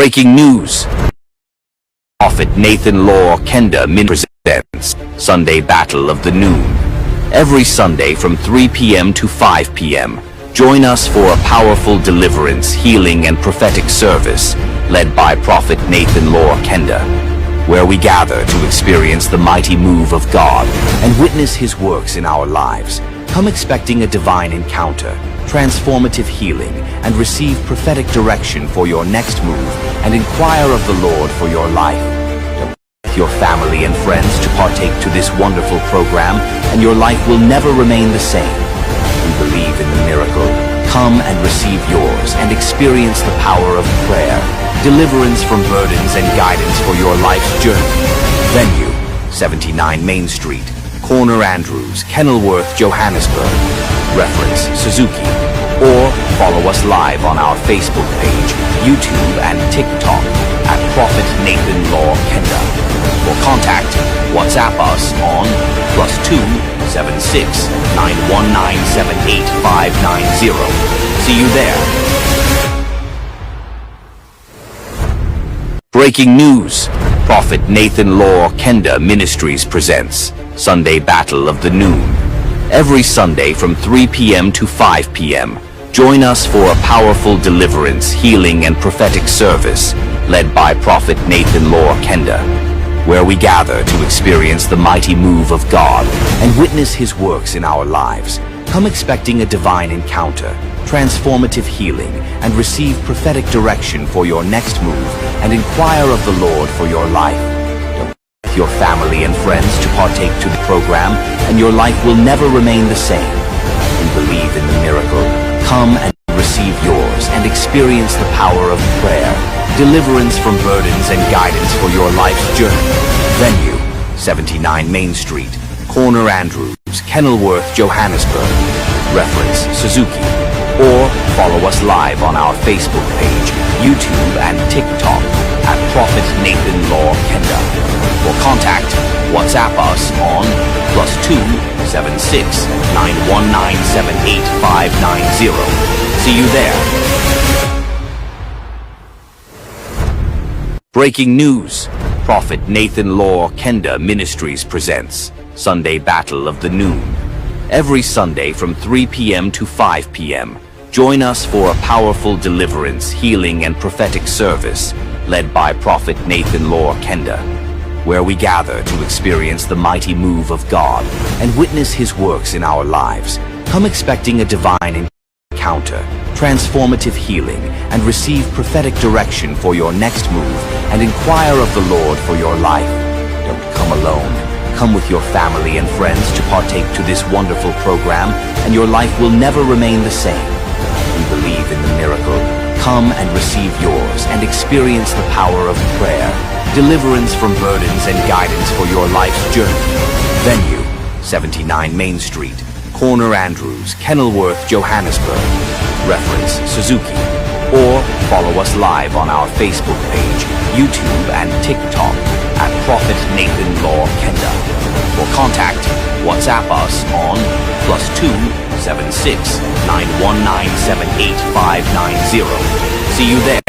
Breaking news. Prophet Nathan Law Kenda presents Sunday Battle of the Noon. Every Sunday from 3 p.m. to 5 p.m. Join us for a powerful deliverance, healing, and prophetic service led by Prophet Nathan Law Kenda, where we gather to experience the mighty move of God and witness His works in our lives. Come expecting a divine encounter, transformative healing, and receive prophetic direction for your next move, and inquire of the Lord for your life. With your family and friends to partake to this wonderful program, and your life will never remain the same. We believe in the miracle. Come and receive yours and experience the power of prayer, deliverance from burdens, and guidance for your life's journey. Venue, 79 Main Street, Corner Andrews, Kenilworth, Johannesburg. Reference Suzuki. Or follow us live on our Facebook page, YouTube, and TikTok at Prophet Nathan Law Kenda. For contact, WhatsApp us on +2 76 919 78590. See you there. Breaking news. Prophet Nathan Law Kenda Ministries presents Sunday Battle of the Noon. Every Sunday from 3 p.m. to 5 p.m. Join us for a powerful deliverance, healing, and prophetic service led by Prophet Nathan Law Kenda, where we gather to experience the mighty move of God and witness His works in our lives. Come expecting a divine encounter, transformative healing, and receive prophetic direction for your next move, and inquire of the Lord for your life. With your family and friends to partake to the program, and your life will never remain the same. We believe in the miracle. Come and receive yours and experience the power of prayer, deliverance from burdens, and guidance for your life's journey. Venue, 79 Main Street, Corner Andrews, Kenilworth, Johannesburg. Reference Suzuki. Or follow us live on our Facebook page, YouTube, and TikTok at Prophet Nathan Law Kenda. For contact, WhatsApp us on +2 76 919 78590. See you there. Breaking news. Prophet Nathan Law Kenda Ministries presents Sunday Battle of the Noon. Every Sunday from 3 p.m. to 5 p.m. Join us for a powerful deliverance, healing, and prophetic service led by Prophet Nathan Law Kenda, where we gather to experience the mighty move of God and witness His works in our lives. Come expecting a divine encounter, transformative healing, and receive prophetic direction for your next move, and inquire of the Lord for your life. Don't come alone. Come with your family and friends to partake to this wonderful program, and your life will never remain the same. We believe in the miracle. Come and receive yours and experience the power of prayer, deliverance from burdens, and guidance for your life's journey. Venue, 79 Main Street, Corner Andrews, Kenilworth, Johannesburg. Reference Suzuki. Or follow us live on our Facebook page, YouTube, and TikTok at Prophet Nathan Law Kenda. For contact, WhatsApp us on +2 76 919 78590. See you there.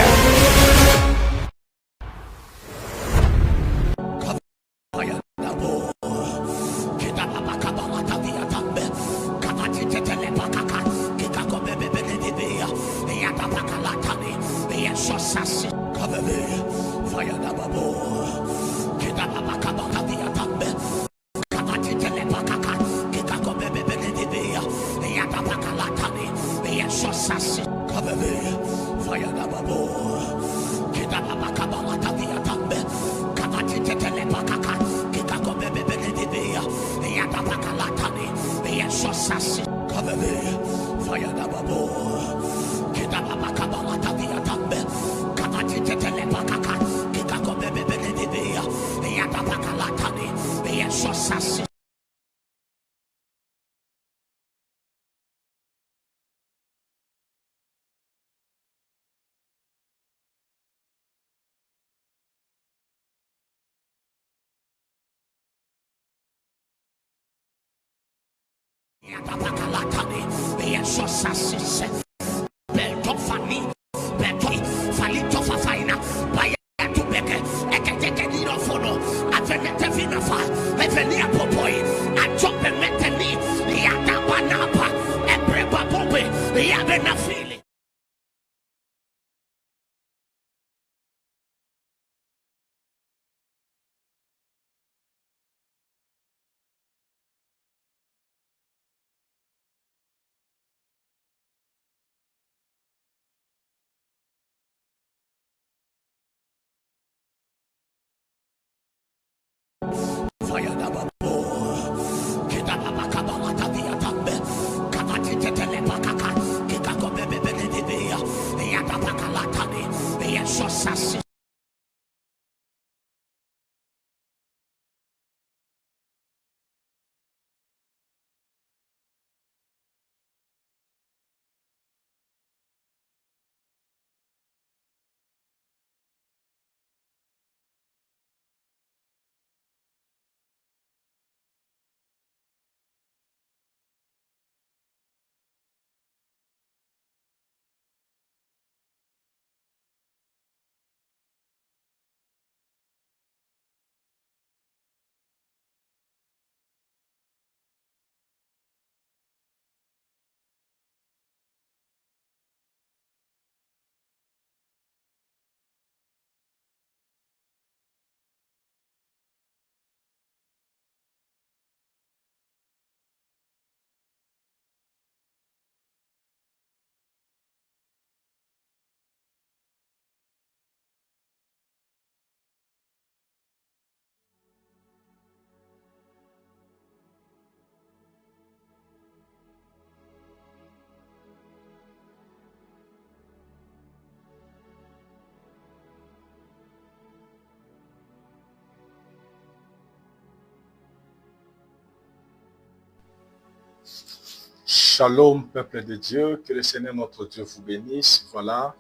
Shalom, peuple de Dieu, que le Seigneur notre Dieu vous bénisse. Voilà,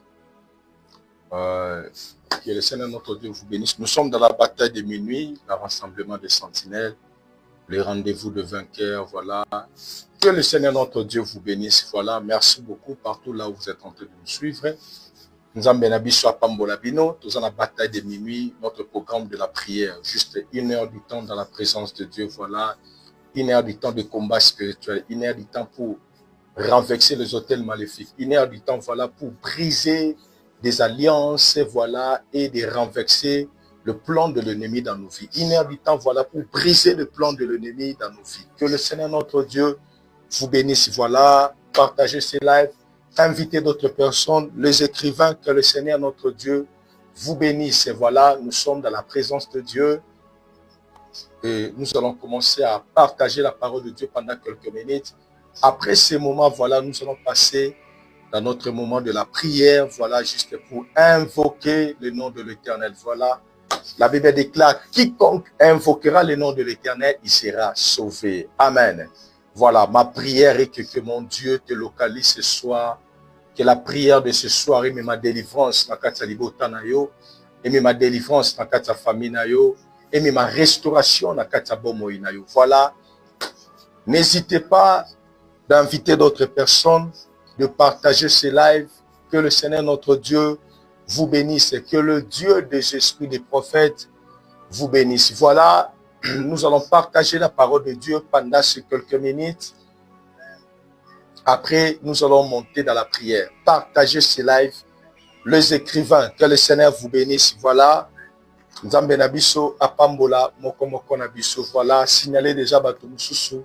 que le Seigneur notre Dieu vous bénisse. Nous sommes dans la bataille de minuit, le rassemblement des sentinelles, le rendez-vous de vainqueurs. Voilà, que le Seigneur notre Dieu vous bénisse. Voilà, merci beaucoup partout là où vous êtes en train de nous suivre. Nous avons bien soit Pambolabino, nous avons la bataille de minuit, notre programme de la prière, juste 1 heure du temps dans la présence de Dieu. Voilà. 1 heure du temps de combat spirituel, 1 heure du temps pour renverser les hôtels maléfiques, 1 heure du temps voilà, pour briser des alliances voilà, et de renverser le plan de l'ennemi dans nos vies. 1 heure du temps voilà, pour briser le plan de l'ennemi dans nos vies. Que le Seigneur notre Dieu vous bénisse. Voilà, partagez ces lives, invitez d'autres personnes, les écrivains, que le Seigneur notre Dieu vous bénisse. Et voilà, nous sommes dans la présence de Dieu. Et nous allons commencer à partager la parole de Dieu pendant quelques minutes. Après ces moments, voilà, nous allons passer dans notre moment de la prière, voilà, juste pour invoquer le nom de l'Éternel. Voilà, la Bible déclare, quiconque invoquera le nom de l'Éternel, il sera sauvé. Amen. Voilà, ma prière est que mon Dieu te localise ce soir, que la prière de ce soir et ma délivrance dans la libotanayo, et ma délivrance dans la famille nayo, et ma restauration dans la bomoinayo. Voilà, n'hésitez pas d'inviter d'autres personnes, de partager ces lives, que le Seigneur notre Dieu vous bénisse et que le Dieu des esprits des prophètes vous bénisse. Voilà, nous allons partager la parole de Dieu pendant ces quelques minutes. Après, nous allons monter dans la prière. Partagez ces lives, les écrivains, que le Seigneur vous bénisse. Voilà, Nzambe na biso apambola moko na biso. Voilà, signalez déjà Batumususu.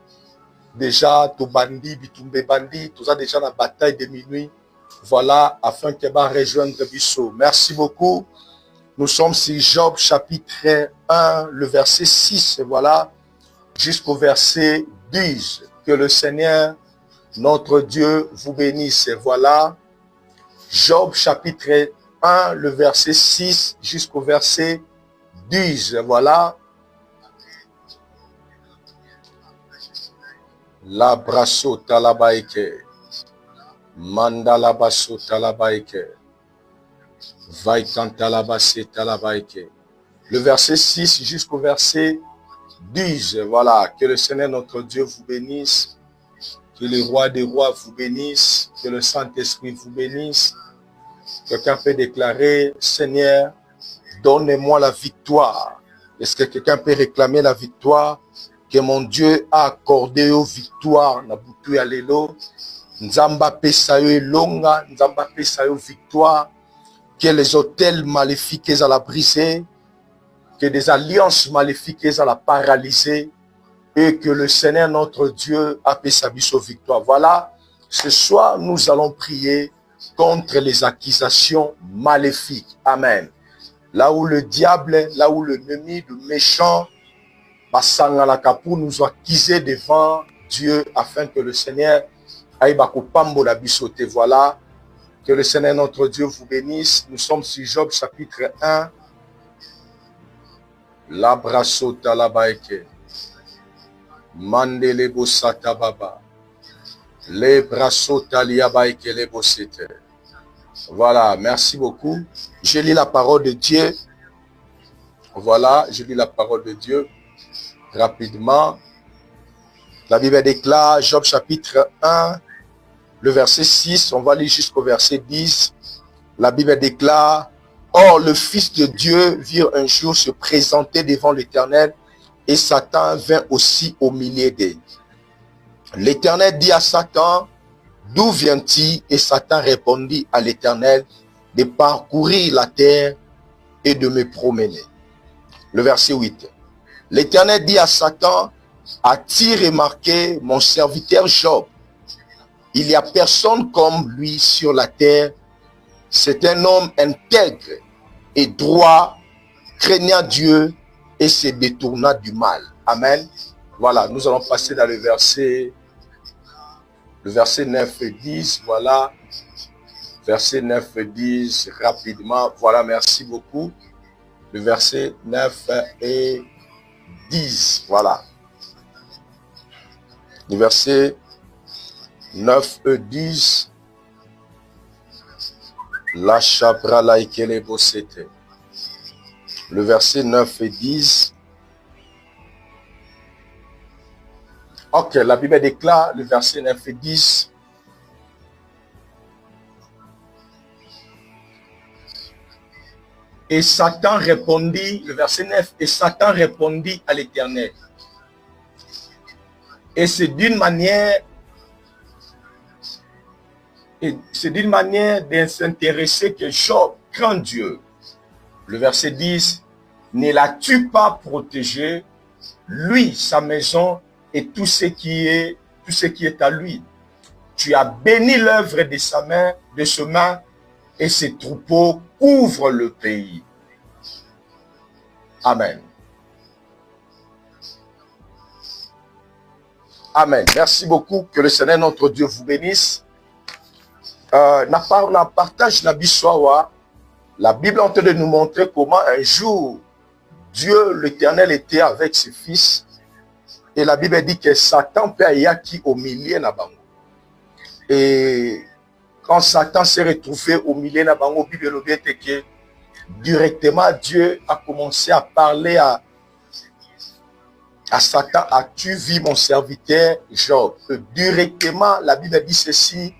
Déjà, tout bandi, bitumbe bandi, tout ça déjà la bataille de minuit. Voilà, afin que va rejoindre biso. Merci beaucoup. Nous sommes sur Job chapitre 1, le verset 6, voilà, jusqu'au verset 10. Que le Seigneur, notre Dieu, vous bénisse. Voilà, Job chapitre 1, le verset 6, jusqu'au verset 10. Voilà. La brasso talabaike, mandala basso talabaike, vaikan talabase talabaike. Le verset 6 jusqu'au verset 10. Voilà, que le Seigneur notre Dieu vous bénisse, que le roi des rois vous bénisse, que le Saint-Esprit vous bénisse. Quelqu'un peut déclarer, Seigneur, donne-moi la victoire Est-ce que quelqu'un peut réclamer la victoire que mon Dieu a accordé aux victoires? Nabutu ya lelo. Nzamba pesa yo elonga, Nzamba pesa yo victoire. Que les hôtels maléfiques à la briser, que des alliances maléfiques à la paralyser, et que le Seigneur notre Dieu a fait sa victoire. Voilà, ce soir nous allons prier contre les accusations maléfiques. Amen. Là où le diable, là où l'ennemi, le méchant, pour nous accuser devant Dieu afin que le Seigneur aille bakopambo la bisote. Voilà, que le Seigneur notre Dieu vous bénisse. Nous sommes sur Job chapitre 1. La brasota la baike. Mandele bosata baba. Les brasota liya baike les bosete. Voilà, merci beaucoup. Je lis la parole de Dieu. Voilà, je lis la parole de Dieu rapidement. La Bible déclare, Job chapitre 1, le verset 6, on va lire jusqu'au verset 10. La Bible déclare, « Or, le Fils de Dieu vit un jour se présenter devant l'Éternel, et Satan vint aussi au milieu d'eux. L'Éternel dit à Satan, « D'où viens-tu » Et Satan répondit à l'Éternel, « De parcourir la terre et de me promener. » Le verset 8. L'Éternel dit à Satan, « As-tu remarqué mon serviteur Job? Il n'y a personne comme lui sur la terre. C'est un homme intègre et droit, craignant Dieu et se détournant du mal. » Amen. Voilà, nous allons passer dans le verset 9 et 10. Voilà, verset 9 et 10, rapidement. Voilà, merci beaucoup. Le verset 9 et 10. Voilà. Le verset 9 et 10. La chabra laikele bosete. Le verset 9 et 10. Ok, la Bible déclare le verset 9 et 10. Et Satan répondit, le verset 9, et Satan répondit à l'Éternel. Et c'est d'une manière de s'intéresser que Job craint Dieu. Le verset 10, ne l'as-tu pas protégé, lui, sa maison, et tout ce qui est à lui. Tu as béni l'œuvre de sa main, et ses troupeaux couvrent le pays. Amen. Amen. Merci beaucoup. Que le Seigneur notre Dieu vous bénisse. On partage la Bissoawa. La Bible est en train de nous montrer comment un jour Dieu l'Éternel était avec ses fils. Et la Bible dit que Satan peut y qui au milieu na bango. Et quand Satan s'est retrouvé au milieu na bango, la Bible dit que directement Dieu a commencé à parler à Satan. As-tu vu mon serviteur Job? Directement, la Bible dit ceci.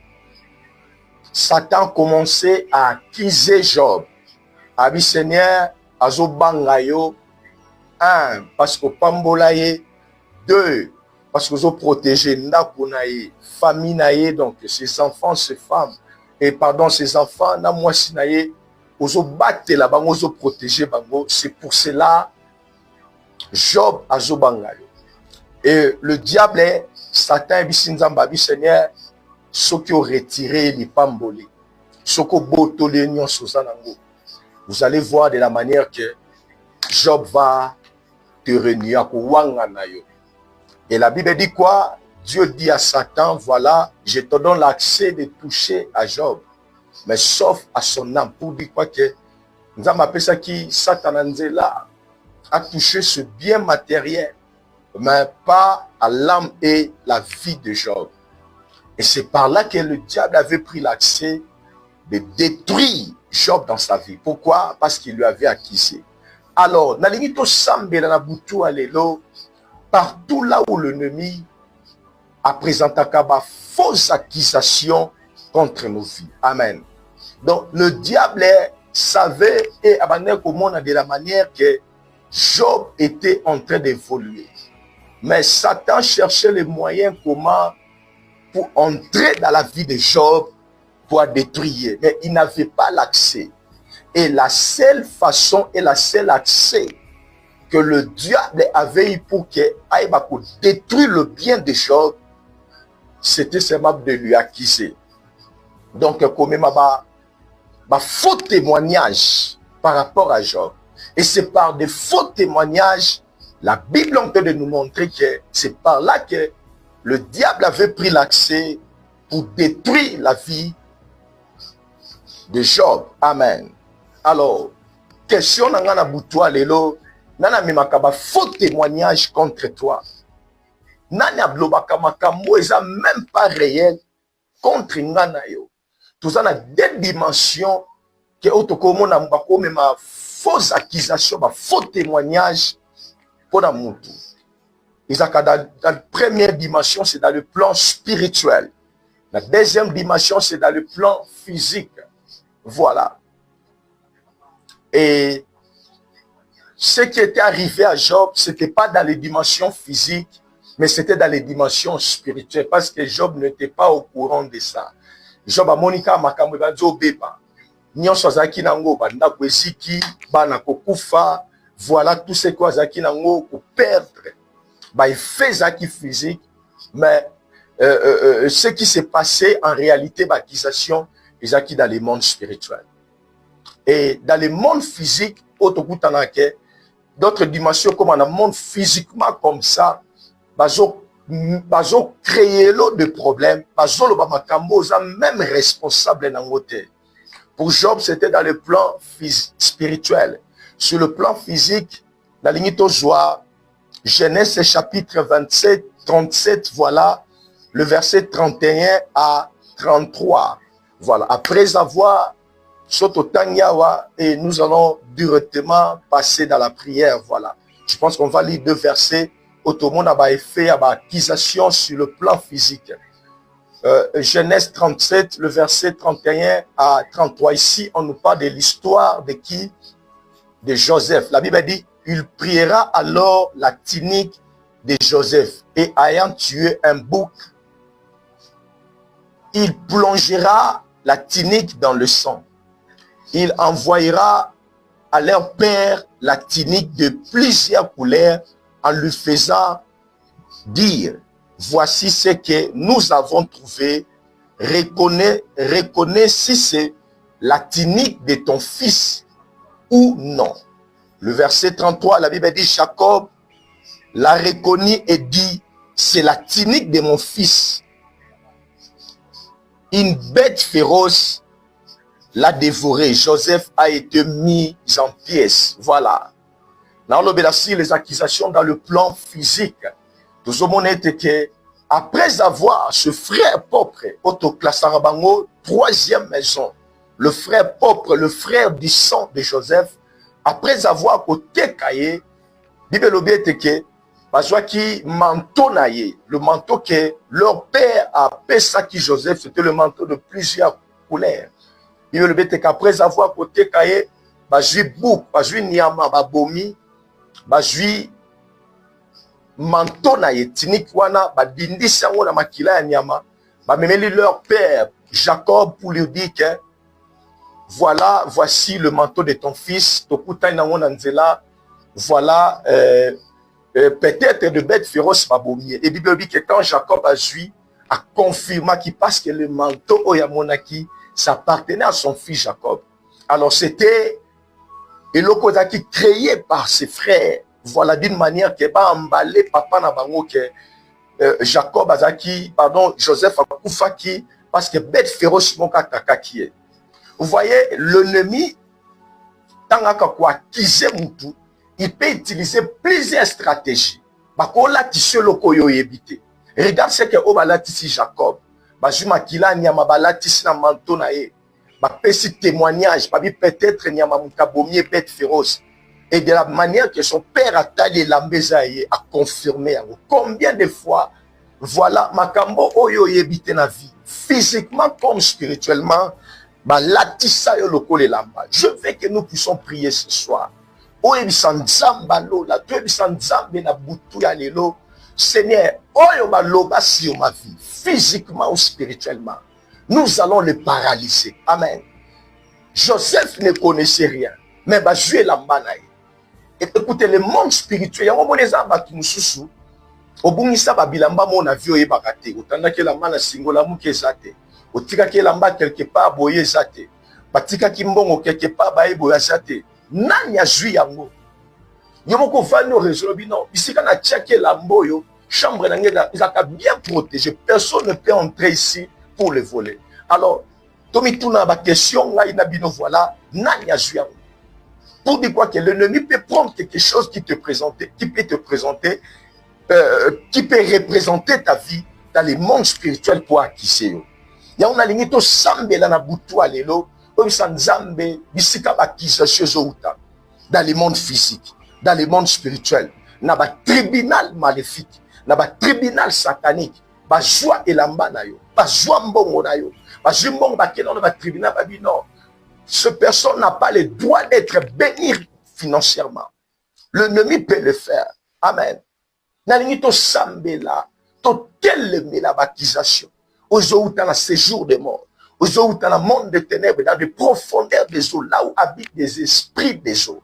Satan a commencé à accuser Job. Abi Seigneur, azo bangayo. 1, parce que pambolaye. 2, parce que vous protégez Ndakunaye, famille naye, donc ses enfants, ses femmes, et pardon, ses enfants, na moi sinaye, vous battez là-bas, vous protégez bango. C'est pour cela, Job a zobangayo. Et le diable est, Satan, bisinzambabi, Seigneur, ceux qui ont retiré les pambolés, ceux qui ont botolé l'union sozanango. Vous allez voir de la manière que Job va te réunir à Kouanganayo. Et la Bible dit quoi? Dieu dit à Satan, voilà, je te donne l'accès de toucher à Job, mais sauf à son âme. Pour dire quoi que nous avons appelé ça qui Satan a touché ce bien matériel, mais pas à l'âme et la vie de Job. Et c'est par là que le diable avait pris l'accès de détruire Job dans sa vie. Pourquoi? Parce qu'il lui avait accusé. Alors, nalimito sambe na butu alelo. Partout là où l'ennemi a présenté une fausse accusation contre nos vies. Amen. Donc, le diable savait et abandonnait au monde de la manière que Job était en train d'évoluer. Mais Satan cherchait les moyens comment pour entrer dans la vie de Job, pour détruire. Mais il n'avait pas l'accès. Et la seule façon et la seule accès que le diable avait eu pour qu'il détruire le bien de Job, c'était seulement de lui accuser. Donc, comme faux témoignage par rapport à Job. Et c'est par des faux témoignages, la Bible est en train de nous montrer que c'est par là que le diable avait pris l'accès pour détruire la vie de Job. Amen. Alors, question nangana boutoua lelo, nana mimakaba faux témoignage contre toi. Nana blobaka makambo eza même pas réel contre ngana yo. Tout ça na deux dimensions que otokomona mbako ma fausse accusation, ma faux témoignage pour la moutou. Dans la première dimension, c'est dans le plan spirituel. La deuxième dimension, c'est dans le plan physique. Voilà. Et ce qui était arrivé à Job, ce n'était pas dans les dimensions physiques, mais c'était dans les dimensions spirituelles, parce que Job n'était pas au courant de ça. Job a monika makambo bazo beba. Nyonso azaki nango banda kweziki bana kokufa, voilà tout ce quoi azaki nango ko perdre. Bah il fait zaki physique, mais ce qui s'est passé en réalité l'accusation ezaki dans le monde spirituel. Et dans le monde physique, d'autres dimensions comme dans le monde physiquement comme ça, bazo créer l'eau de problèmes, bazo le bamakambo même responsable dans côté. Pour Job, c'était dans le plan spirituel. Sur le plan physique, dans l'unité joie, Genèse chapitre 27, 37, voilà, le verset 31 à 33. Voilà, après avoir et nous allons directement passer dans la prière. Voilà, je pense qu'on va lire deux versets. Autrement, on a fait accusation sur le plan physique. Genèse 37, le verset 31 à 33. Ici, on nous parle de l'histoire de qui? De Joseph. La Bible dit, il priera alors la tunique de Joseph et ayant tué un bouc, il plongera la tunique dans le sang. Il envoyera à leur père la tunique de plusieurs couleurs en lui faisant dire, voici ce que nous avons trouvé, reconnais si c'est la tunique de ton fils ou non. Le verset 33, la Bible dit, Jacob l'a reconnu et dit, c'est la tunique de mon fils. Une bête féroce l'a dévoré. Joseph a été mis en pièces. Voilà. Dans l'obédience, les accusations dans le plan physique. Tout le monde était que, après avoir ce frère propre, Autoclassarabango, troisième maison, le frère propre, le frère du sang de Joseph, après avoir côté caillé, Bible était que, qui manteau naïe, le manteau que leur père a payé qui Joseph, c'était le manteau de plusieurs couleurs. Bible était qu'après avoir côté caillé, j'ai bouc, j'ai niama, bomi, j'ai manteau naïe, tinik wana, dindi sango na makila ya niama, memeli leur père, Jacob, pour lui dire que, voilà, voici le manteau de ton fils, tokuta na wana nzela, voilà, peut-être de bêtes féroces babomie. Et Bible dit que quand Jacob a joui, a confirmé qu'il parce que le manteau Oyamonaki, ça appartenait à son fils Jacob. Alors c'était et l'okoza qui créé par ses frères. Voilà d'une manière qui va emballer papa na bango que Jacob azaki, pardon, Joseph akufaki parce que bête féroce moka takaki. Vous voyez l'ennemi tangaka kwa kize mutu. Il peut utiliser plusieurs stratégies. Regarde ce que Obalatisi Jacob. Bajuma kila nyama balatisi na manto na e. Bapesi témoignage, peut-être nyama mukabomier bête féroce. Et de la manière que son père a taillé la mbezaye a confirmé. Combien de fois, voilà, makambo oyo yebite na vie, physiquement comme spirituellement, balatisa yo lokole lamba. Je veux que nous puissions prier ce soir. oyebisa nzamba lola toyebisa nzambe na butu ya lelo Seigneur oyo baloba sur ma vie physiquement ou spirituellement nous allons le paralyser. Amen. Joseph ne connaissait rien mais bazwi elamba na ye. Écoutez, le monde spirituel yango moneza bato mosusu obungisa babilamba mona vie oyebaka te otandaki elamba na singola muke eza te otikaki elamba quelque part boye eza te batikaki mbongo quelque part bayeboye eza te nani azwi yango yo moko ofandi orezola bino bisika na tiaki elamba oyo chambre na nge ezalaka bien protégé personne ne peut entrer ici pour le voler. Alors tomituna bakestion ngai na bino voilà nani azwi yango pour dire quoi que l'ennemi peut prendre quelque chose qui peut te présenter qui peut représenter ta vie dans le monde spirituel pour acquisser. Il y a un alignement sambe là na butu alelo, obisa nzambe bisika bakisation zouta dans le monde physique, dans le monde spirituel, na ba tribunal maléfique, na ba tribunal satanique, ba joie elamba na yo, ba joie mbongo na yo, ba jimbongo ba kelon ba tribunal ba bi non. Ce personne n'a pas le droit d'être béni financièrement. L'ennemi peut le faire. Amen. Nalinito sambela, to teleme la baptisation. Ozo dans le séjour des morts. Ozo dans le monde des ténèbres, dans les profondeurs des eaux, là où habitent les esprits des eaux.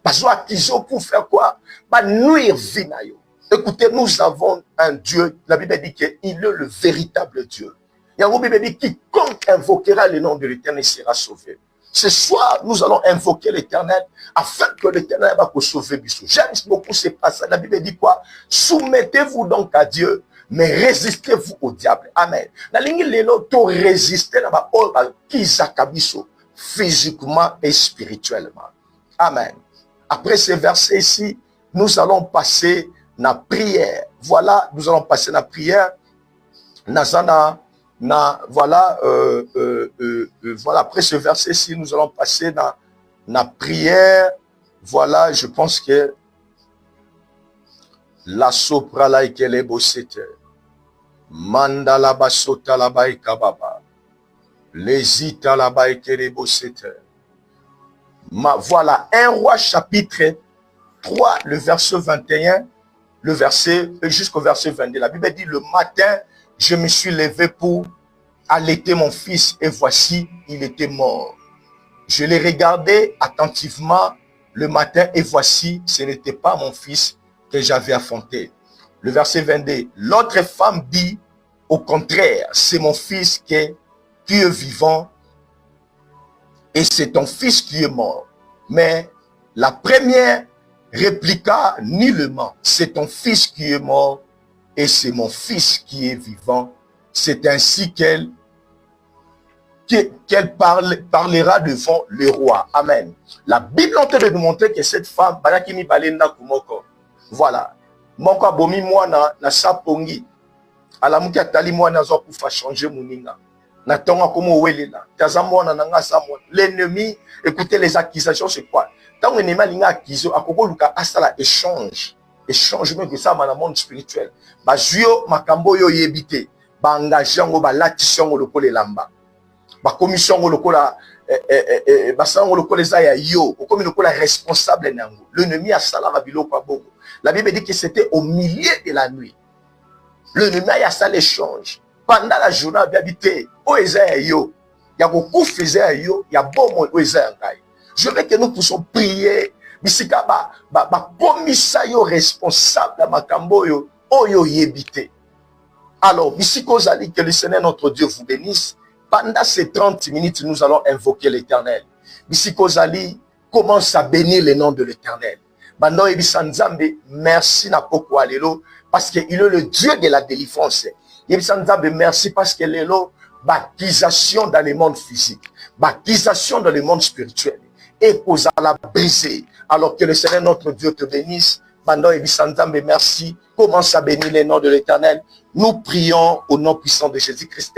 Parce qu'ils pour faire quoi? Pas nuire vinayo. Écoutez, nous avons un Dieu. La Bible dit qu'il est le véritable Dieu. Il y a une Bible dit quiconque invoquera le nom de l'Éternel sera sauvé. Ce soir, nous allons invoquer l'Éternel afin que l'Éternel va vous sauver. J'aime beaucoup ce passage. La Bible dit quoi? Soumettez-vous donc à Dieu, mais résistez-vous au diable. Amen. La ligne lélo to résister là-bas physiquement et spirituellement. Amen. Après ces versets ici, nous allons passer la prière. Voilà, nous allons passer la prière. Voilà, après ce verset-ci, nous allons passer dans la prière. Voilà, je pense que la sopra la ikele bosete, mandala basota la baikababa, lesita la baikele bosete. Voilà, 1 Roi chapitre 3, le verset 21, le verset jusqu'au verset 22. La Bible dit le matin, je me suis levé pour allaiter mon fils et voici, il était mort. Je l'ai regardé attentivement le matin et voici, ce n'était pas mon fils que j'avais enfanté. Le verset 22, l'autre femme dit, au contraire, c'est mon fils qui est vivant et c'est ton fils qui est mort. Mais la première répliqua nullement, c'est ton fils qui est mort et c'est mon fils qui est vivant. C'est ainsi qu'elle parlera devant le roi. Amen. La Bible est en train de nous montrer que cette femme, voilà. Moko abomi mwana na sapongi. Alamuki atali mwana zo kufa changer muninga. Na tonga komo welela. Taza mwana na ngasa mwana. L'ennemi, écoutez les accusations, c'est quoi? Tant que l'ennemi linga accuser, akoko luka asala échange. Échange même que ça dans le monde spirituel. Ba juyo makambo yo yebite. Ba engageango ba latisango lokole lamba. Ba commission lokola ba sango lokole za ya yo, comme lokola responsable nango. L'ennemi a sala ba biloko aboko. La Bible dit que c'était au milieu de la nuit. L'ennemi a ça l'échange. Pendant la journée, il habité. Yo. Il y a beaucoup faisait yo. Il y a bon je veux que nous puissions prier. Bisika ba commissaire responsable makambo yo oyo yebité. Alors, bisiko zali que le Seigneur notre Dieu vous bénisse. Pendant ces 30 minutes, nous allons invoquer l'Éternel. Bisiko zali commence à bénir le nom de l'Éternel. Bando ebisanzambe, merci na poko alelo parce qu'il est le Dieu de la délivrance. Ebisanzambe, merci parce qu'il est là baptisation dans le monde physique, baptisation dans le monde spirituel. Et pour la briser. Alors que le Seigneur notre Dieu te bénisse. Bando ebisanzambe, merci. Commence à bénir le nom de l'Éternel. Nous prions au nom puissant de Jésus-Christ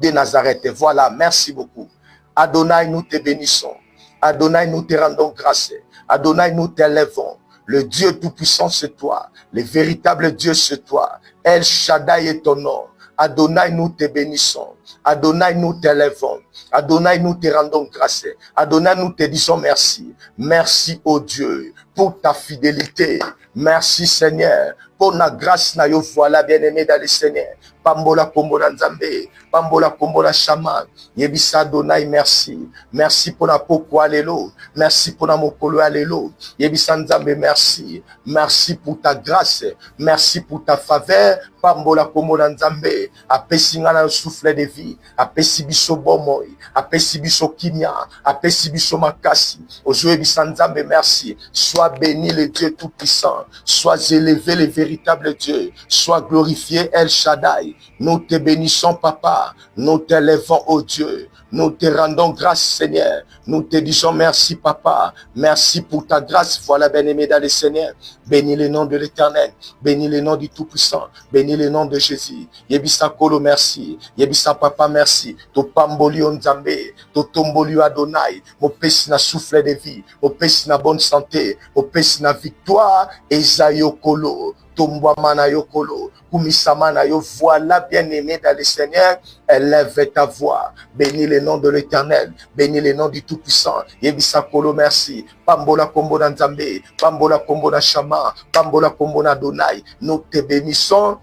de Nazareth. Voilà, merci beaucoup. Adonai, nous te bénissons. Adonai, nous te rendons grâce. Adonai, nous t'élèvons. Le Dieu tout-puissant, c'est toi. Le véritable Dieu, c'est toi. El Shaddai est ton nom. Adonai, nous te bénissons. Adonai, nous t'élèvons. Adonai, nous te rendons grâce. Adonai, nous te disons merci. Merci, ô Dieu, pour ta fidélité. Merci, Seigneur, pour la grâce. Voilà, bien-aimé dans le Seigneur. Pambola Kombola Nzambe, Pambola Kombola Shaman, Yebisa Adonai, merci. Merci pour la poko alelo, merci pour la mokolo alelo, Yebisa Nzambe, merci. Merci pour ta grâce, merci pour ta faveur, Pambola Kombola Nzambe, apesi nga na souffle de vie, apesi biso bomoy, apesi biso kinya, apesi biso makasi, ozo Yebisa Nzambe, merci. Sois béni le Dieu Tout-Puissant, sois élevé le véritable Dieu, sois glorifié El Shaddai. Nous te bénissons, Papa. Nous t'élèvons, ô Dieu. Nous te rendons grâce, Seigneur. Nous te disons merci, Papa. Merci pour ta grâce. Voilà, bien-aimé dans le Seigneur. Bénis le nom de l'Éternel. Bénis le nom du Tout-Puissant. Bénis le nom de Jésus. Yebisa Kolo, merci. Yebisa Papa, merci. To pamboli Nzambe. To tomboli Adonai. Mo pesi na souffle de vie. Mo pesi na bonne santé. Mo pesi na victoire. Ezayo Kolo. Tombouamana Yokolo, Kumisamana Yo, voilà bien-aimé dans le Seigneur, élève ta voix, bénis le nom de l'Éternel, bénis le nom du Tout-Puissant, Yebisa Kolo, merci, Pambola Kombola Nzambe, Pambola Kombola Shama, Pambola Kombola Donai, nous te bénissons.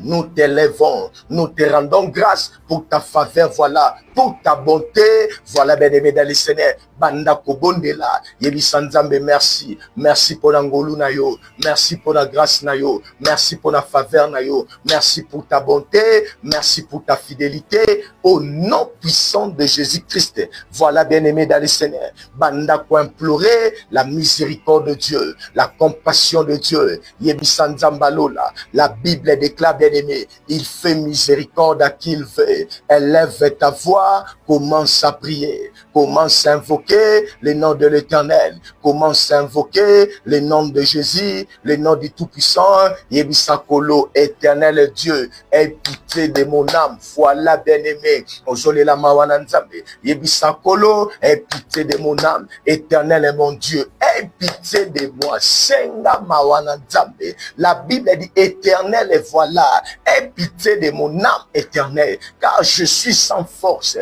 Nous t'élèvons, nous te rendons grâce pour ta faveur, voilà, pour ta bonté, voilà, bien-aimé dans le Seigneur. Banda Kobondela, Yebisa Nzambe, merci. Merci pour l'angolou na yo, merci pour la grâce na yo, merci pour la faveur na yo, merci pour ta bonté, merci pour ta fidélité, au nom puissant de Jésus-Christ. Voilà, bien-aimé dans le Seigneur. Banda ko implorer la miséricorde de Dieu, la compassion de Dieu. Yebisa Nzambalola, la Bible déclare, bien-aimé, il fait miséricorde à qui il veut. Élève ta voix, commence à prier, commence à invoquer le nom de l'Éternel, commence à invoquer le nom de Jésus, le nom du Tout-Puissant. Yebisa Kolo, Éternel Dieu, aie pitié de mon âme. Voilà, bien-aimé, Ozole la mawana Nzambe. Yebisa Kolo, aie pitié de mon âme. Éternel est mon Dieu, aie pitié de moi. Senga mawana Nzambe. La Bible dit éternel, et voilà, aie pitié de mon âme, éternel, car je suis sans force.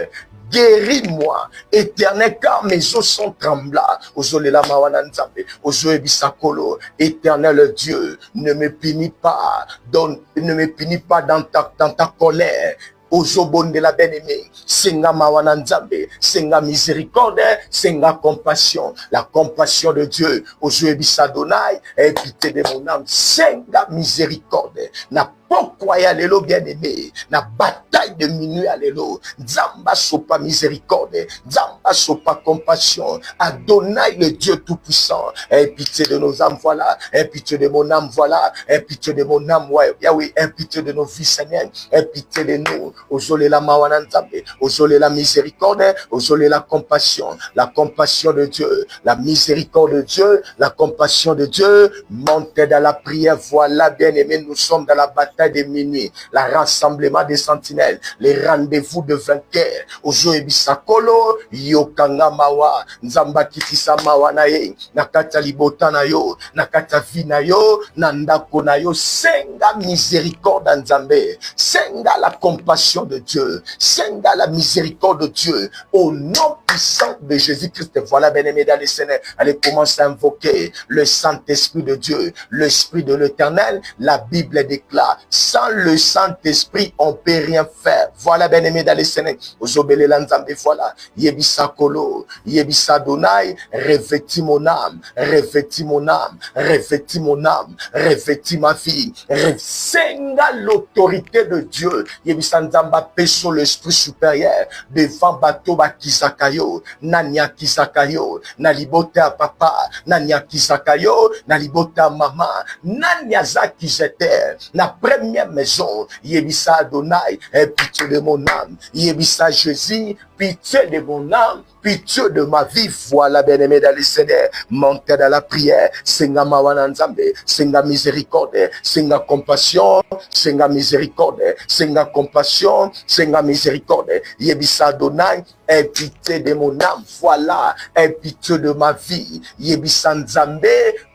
Guéris-moi, éternel, car mes os sont tremblants. Ozolela mawana Nzambe, Ozoe bisakolo, éternel Dieu, ne me punis pas, ne me punis pas dans ta colère. Ozobonde la bien-aimée, senga mawana Nzambe, senga miséricorde, senga compassion, la compassion de Dieu. Ozoe bisadonai, aie pitié de mon âme, senga miséricorde. Na pourquoi y a l'élo bien-aimé, na bataille de minuit à l'élo, Nzamba sopa miséricorde, Nzamba sopa compassion, Adonai le Dieu tout-puissant, aie pitié de nos âmes, voilà, aie pitié de mon âme, voilà, aie pitié de mon âme, ouais, Yahweh, aie pitié de nos vies, Seigneur, aie pitié de nous, Ozole la mawana Nzambe, Ozole la miséricorde, Ozole la compassion de Dieu, la miséricorde de Dieu, la compassion de Dieu, montez dans la prière, voilà, bien-aimé, nous sommes dans la bataille de minuit, le rassemblement des sentinelles, les rendez-vous de vainqueurs. Ozoe bisakolo, yokanga mawa, Nzamba kitisa mawa na ye, nakata libota na yo, nakata vi na yo, nandako na yo, senga miséricorde Nzambe, senga la compassion de Dieu, senga la miséricorde de Dieu, au nom puissant de Jésus-Christ. Voilà, bien-aimé dans les Seigneur, allez commencer à invoquer le Saint-Esprit de Dieu, l'Esprit de l'Éternel. La Bible déclare, sans le Saint-Esprit, on ne peut rien faire. Voilà, bien-aimé dans les Seigneur, Ozobele Nzambe, voilà, Yebisa Kolo, Yebisa Donai, revêtis mon âme, revêtis mon âme, revêtis mon âme, revêtis ma vie, senga l'autorité de Dieu. Yebisa Nzamba, peso l'Esprit supérieur, devant bateau bakisakayo, nanya kisakayo, na libota papa, nanya kisakayo, na libota maman, nanya zaki j'étais, na première maison, Yebisa Adonai, pitié de mon âme, Yebisa Jésus, pitié de mon âme, pitié de ma vie. Voilà, bien-aimé dans le Seigneur, montez dans la prière, senga mawana Nzambe, senga miséricorde, senga compassion, senga miséricorde, senga compassion, senga miséricorde, Yebisa Adonai, aie pitié de mon âme, voilà, aie pitié de ma vie. Yebisa Nzambe,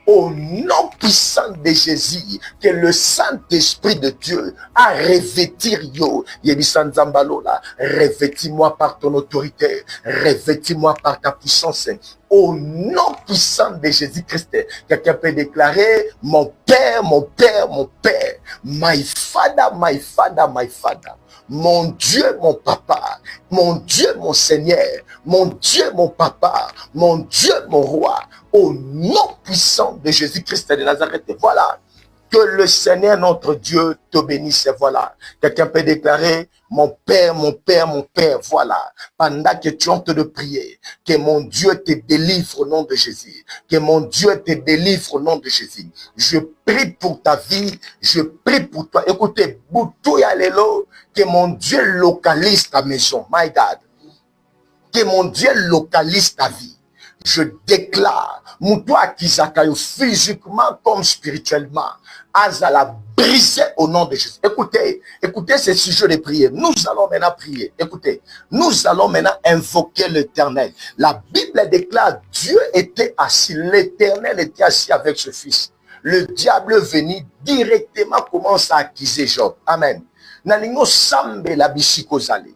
au nom puissant de Jésus, que le Saint-Esprit de Dieu a revêtir yo. Yebisa Nzambalola, revêtis-moi par ton autorité, revêtis-moi par ta puissance. Au nom puissant de Jésus-Christ, quelqu'un peut déclarer, mon Père, mon Père, mon Père, my Father, my Father, my Father. Mon Dieu, mon papa, mon Dieu, mon Seigneur, mon Dieu, mon papa, mon Dieu, mon roi, au nom puissant de Jésus-Christ de Nazareth. Voilà, que le Seigneur notre Dieu te bénisse. Voilà, quelqu'un peut déclarer, mon Père, mon Père, mon Père, voilà, pendant que tu es en train de prier, que mon Dieu te délivre au nom de Jésus, que mon Dieu te délivre au nom de Jésus. Je prie pour ta vie, je prie pour toi. Écoutez, Boutou Yalelo, que mon Dieu localise ta maison, my God, que mon Dieu localise ta vie. Je déclare, Moutoua Kizakayo, physiquement comme spirituellement, Azala brisé au nom de Jésus. Écoutez, écoutez ce sujet de prière. Nous allons maintenant prier. Écoutez, nous allons maintenant invoquer l'Éternel. La Bible déclare, Dieu était assis, l'Éternel était assis avec ce fils. Le diable venu directement commence à accuser Job. Amen. Nalingo sambe la bisiko zale.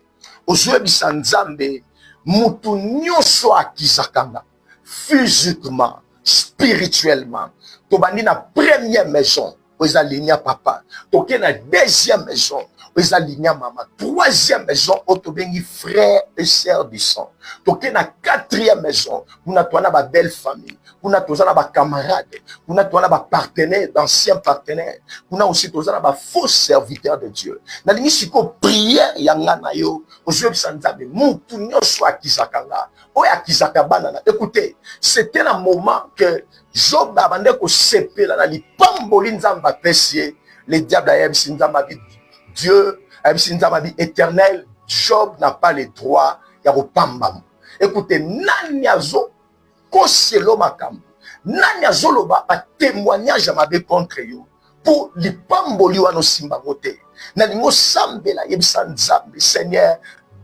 Ozwe bisanzambe, mutu nyonso akizakanga. Physiquement, spirituellement. Tobandi na première maison, oza linia papa. Toke na deuxième maison, oza linia maman. Troisième maison, otobengi frère et sœur du sang. Toke na quatrième maison, kuna toana ba belle famille. Kuna tozana ba camarade. Kuna toana ba partenaire, d'anciens partenaires. Kuna aussi tozana ba faux serviteurs de Dieu. Na lingi siko prière yanga na yo. Ozwe bisanzabe, mutu nyonso akizakanga. Écoutez, c'était un moment que Job a bandé ko sepe la li pamboli nzamba pesier, le diable a nzamba dit Dieu, a nzamba dit éternel, Job n'a pas le droit ya ko pambam. Écoutez, nani azo ko selo makambo. Nani azo loba ba témoignage mabe contre yo pour li pamboli wano simba mote. Nani ngo sambela yebisa nzambe, Seigneur,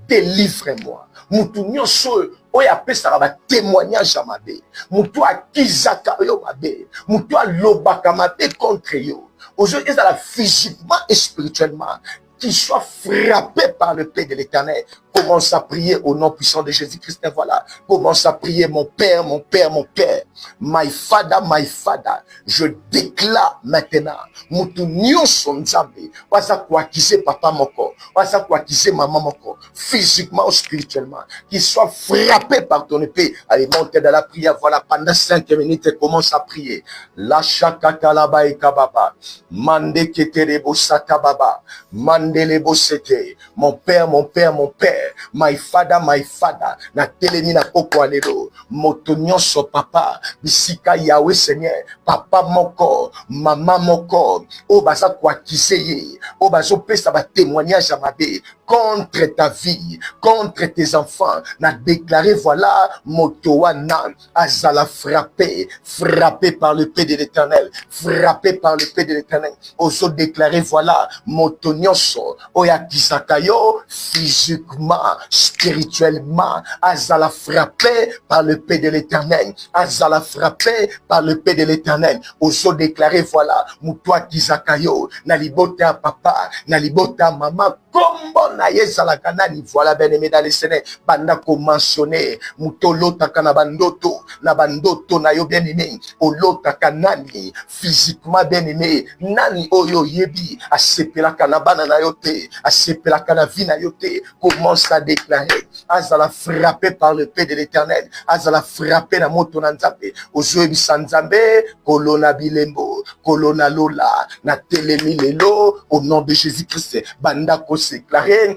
délivre-moi. Mutu nyonso oya pesa ba témoignage mabe. Mutu akizaka yo mabe. Mutu alobaka mabe contre yo. Aujourd'hui, ils sont physiquement et spirituellement, qu'ils soient frappés par le paix de l'Éternel. Commence à prier au nom puissant de Jésus-Christ. Voilà. Commence à prier, mon Père, mon Père, mon Père. My Father, my Father. Je déclare maintenant, mutu nyonso nzambe, waza kuakize papa moko, waza kuakize maman moko, physiquement ou spirituellement, qu'ils soient frappés par ton épée. Allez, montez dans la prière. Voilà, pendant 5 minutes, commence à prier. La shakakalaba et kababa. Mande keterebo sakababa. Mande lebo sete. Mon Père, mon Père, mon Père. My Father, my Father. Na telemi na poko alelo. Moto nyonso papa. Bisika Yahweh Seigneur. Papa moko. Maman moko. O baza kwa kiseye. O bazo pesa ba témoignage à mabe. Contre ta vie. Contre tes enfants. Na déclaré voilà. Moto wana. Azala frappé. Frappé par le paix de l'Éternel. Frappé par le paix de l'Éternel. Oso déclaré voilà. Moto nyonso. Oya kisakayo. Physiquement, spirituellement, Azala frappé par le paix de l'Éternel. Azala frappé par le paix de l'Éternel. Oso déclaré voilà, Moutoua Kizakayo, Nalibota papa, Nalibota maman, Kombo na yezala kanani, voilà bien aimé dans les Seigneur, banda ko mentionné, Moutolota kanabandoto, nabandoto na yo bien aimé, Olota kanani, physiquement bien aimé, Nani oyo yebi, a sepela kanabana na yote, a sepela kanavina yote, commence à déclarer, Azala frappé par le paix de l'Éternel, Azala frappé na moto na nzambe, Ozoe bisanzambe, Kolona bilembo, Kolona lola, na telemi lelo, au nom de Jésus-Christ, banda ko s'éclarer,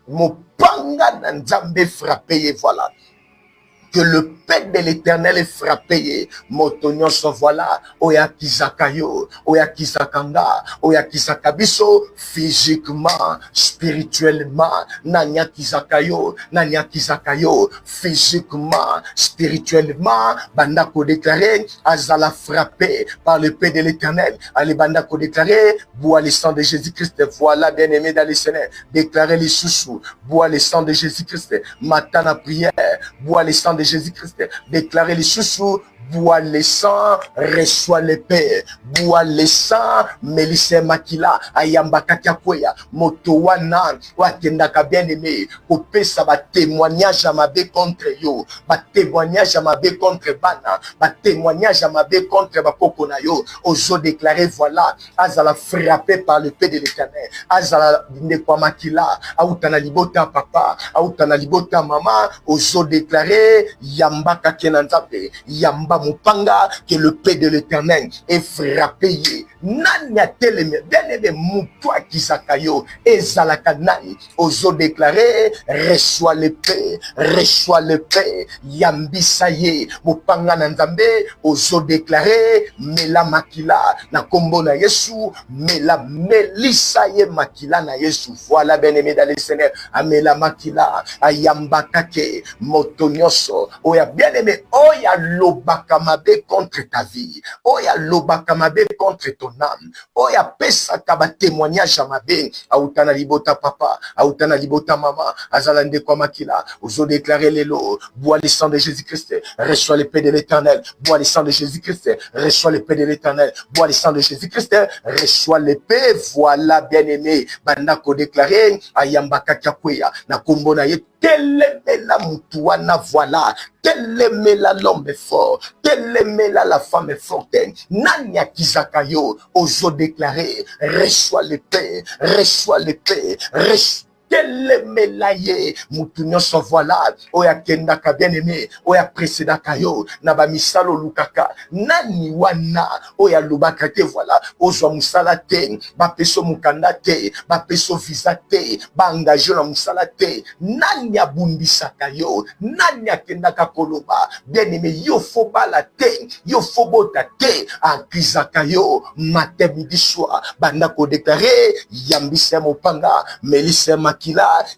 Mopanga na nzambe frappé, et voilà. que le paix de l'éternel est frappé. Motonyo so voilà, oya kizakayo, oya kizakanga, oya kizakabiso, physiquement, spirituellement, nanya kizakayo, physiquement, spirituellement, bandako déclaré, azala frappé par le paix de l'éternel. Allez, bandako déclaré, bois le sang de Jésus-Christ, voilà bien-aimé dans les Seigneur, déclarez les sous-sous, bois le sang de Jésus-Christ, matin à prière, bois le sang de Jésus-Christ, déclarez les sous-sous, bois le sang, reçois le paix, bois le sang, Melisse Makila, Ayamba Kakakoya, Motowana, Wakendaka bien-aimé, Kopesa ba témoignage à ma bé contre yo, ba témoignage à ma bé contre Bana, ba témoignage à ma bé contre Bakokona yo, oso déclarer voilà, Azala frappé par le paix de l'éternel, Azala Nekwa Makila, Aoutana Libota papa, Aoutana Libota maman, oso déclarer Yamba Kakenanzape, Yamba Mupanga, que le paix de l'éternel est frappé. Nanya teleme, bien-aimé, Moutoua Kisakayo, Ezalakanai, oso déclaré, reçois le paix, Yambisaye, Mupanga Nanzambe, oso déclaré, Mela Makila, na kombo na Yesu, Mela Melisaye Makila na Yesu, voilà bien-aimé dans les Seigneur, Amela Makila, Ayamba Kake, Motonyoso, Oya bien-aimé, Oya Lobakamabe contre ta vie, Oya Lobakamabe contre ton âme, Oya Pesa Kaba témoignage à ma bé, Aoutana Libota papa, Aoutana Libota maman, Azalande Kwamakila, Ozo déclarer les lots, bois le sang de Jésus-Christ, reçois le paix de l'éternel, bois le sang de Jésus-Christ, reçois le paix de l'éternel, bois le sang de Jésus-Christ, reçois le paix, voilà bien-aimé, Bandako déclaré, Ayamba Kakakweya, Nakumbona ye, Telemela Mutouana, voilà, Telemela l'homme est fort, Telemela la femme est forte, Nanya Kizakayo, oso déclaré, reçois le paix, Telemelaye, Moutounion so voilà, Oya Kendaka bien-aimé, Oya précédaka yo, Naba Misalo Lukaka, Nani wana, Oya Lubakate voilà, Ozo Musalate, Bapeso Mukandate, Bapeso Visate, Bangajo na Musalate, Nanya Bundisaka yo, Nanya Kendaka Koloba, bien-aimé, yo foba la te, yo fobota te, Akizaka yo, matin midi soir, Bandako déclaré, Yambise Mopanga, Melisse Makila,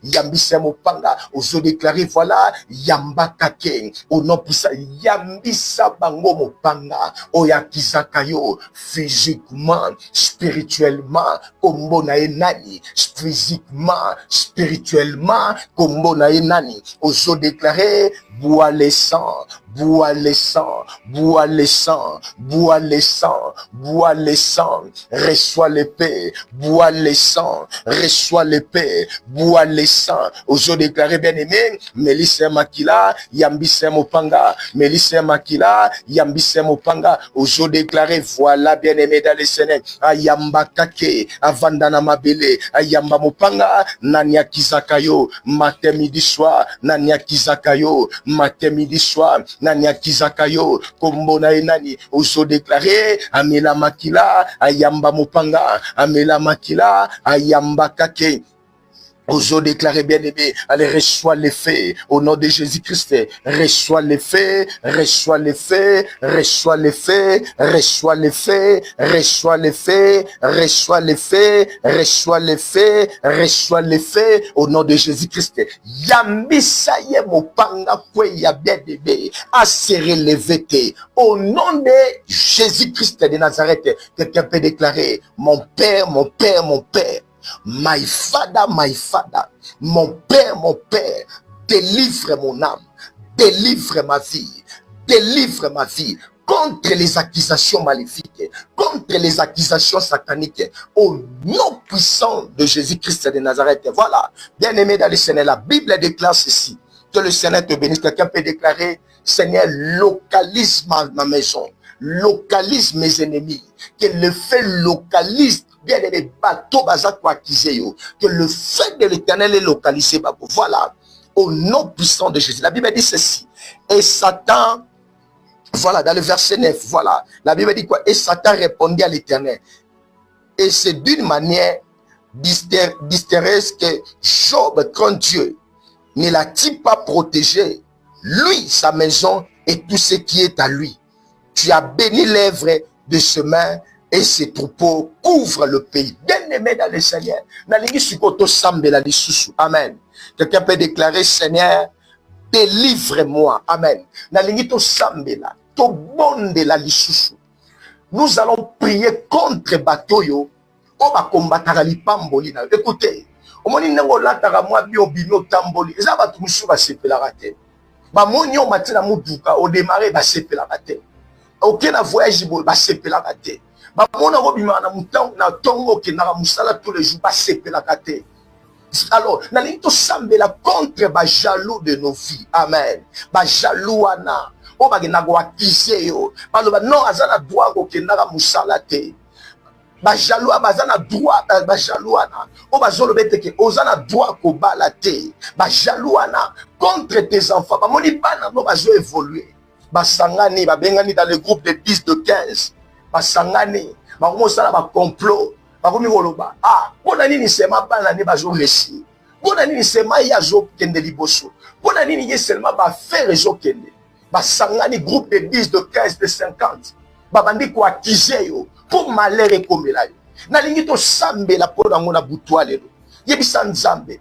Yambise Mopanga, oso déclaré voilà, Yamba Kake, au nom puissant, Yambisa Bango Mopanga, Oya Kizakayo, physiquement, spirituellement, Kombo na enani, physiquement, spirituellement, Kombo na enani, oso déclaré, bois les sangs, bois les sangs, bois les sangs, bois les sangs, bois les sangs, reçois les paix, bois les sangs, reçois les paix, bois les sangs, oso déclaré bien-aimé, Melisse Makila, Yambise Mopanga, Melisse Makila, Yambise Mopanga, oso déclaré, voilà bien-aimé dans les Seigneurs, Ayamba Kake, Avandana Mabele, Ayamba Mopanga, Nanya Kizakayo, matin midi soir, Nanya Kizakayo, matin midi soir, Nanya Kizakayo, Kombo na enani, oso déclaré, Amela Makila, Ayamba Mopanga, Amela Makila, Ayamba Kake, oso déclarer bien-aimé, allez, reçois les faits, au nom de Jésus-Christ, reçois les faits, reçois les faits, reçois les faits, reçois les faits, reçois les faits, reçois les faits, reçois les faits, reçois les faits, au nom de Jésus-Christ. Yambisaye Mopanga kwe ya bien-aimé, à serrer les vêtements, au nom de Jésus-Christ de Nazareth. Quelqu'un peut déclarer, mon Père, mon Père, mon Père, my father, mon Père, délivre mon âme, délivre ma vie contre les accusations maléfiques, contre les accusations sataniques, au nom puissant de Jésus-Christ de Nazareth. Voilà, bien-aimé dans le Seigneur, la Bible déclare ceci, que le Seigneur te bénisse. Quelqu'un peut déclarer, Seigneur, localise ma maison, localise mes ennemis, que le feu localise bien-aimé, bateau bazak pour accuser yo, que le feu de l'éternel est localisé. Voilà, au nom puissant de Jésus. La Bible dit ceci. Et Satan, voilà, dans le verset 9, voilà, la Bible dit quoi? Et Satan répondit à l'éternel. Et c'est d'une manière mystérieuse que Job, quand Dieu ne l'a-t-il pas protégé lui, sa maison et tout ce qui est à lui. Tu as béni l'œuvre de ses mains et ses troupeaux couvrent le pays. Bien-aimé dans le Seigneur. Amen. Quelqu'un peut déclarer, Seigneur, délivre-moi. Amen. Nous allons prier contre Batoyo. Écoutez, bamonyo matina muduka au démarrer ba sepelaka te aucun voyage ba sepelaka te bamona ko bima na mutango na tongo ke na musala tous les jours ba sepelaka te. Alors nalingi to sambela contre ba jaloux de nos vies. Amen. Ba jaloux wana o ba gena ko akise yo baloba non azana droit ko ke na musala te. Ba jaloux bazana droit ba jaloux ana o bazolo beteke ozana droit ko bala te. Ba jaloux ana contre tes enfants ba moni bana no bazo évoluer ba sangani ba bengani dans le groupe de 10 de 15 ba sangani ba ko sala ba complot ba ko mi koloba bona nini sema bana ne bazo réussir bona nini sema ya zo kende liboso bona nini ye seulement ba faire zo kende ba sangani groupe de 10 de 15 de 50 ba bandi ko accuser yo pour malheur ekomela yo nalingi to sambela pona ngona butwa lelo yebisa nzambe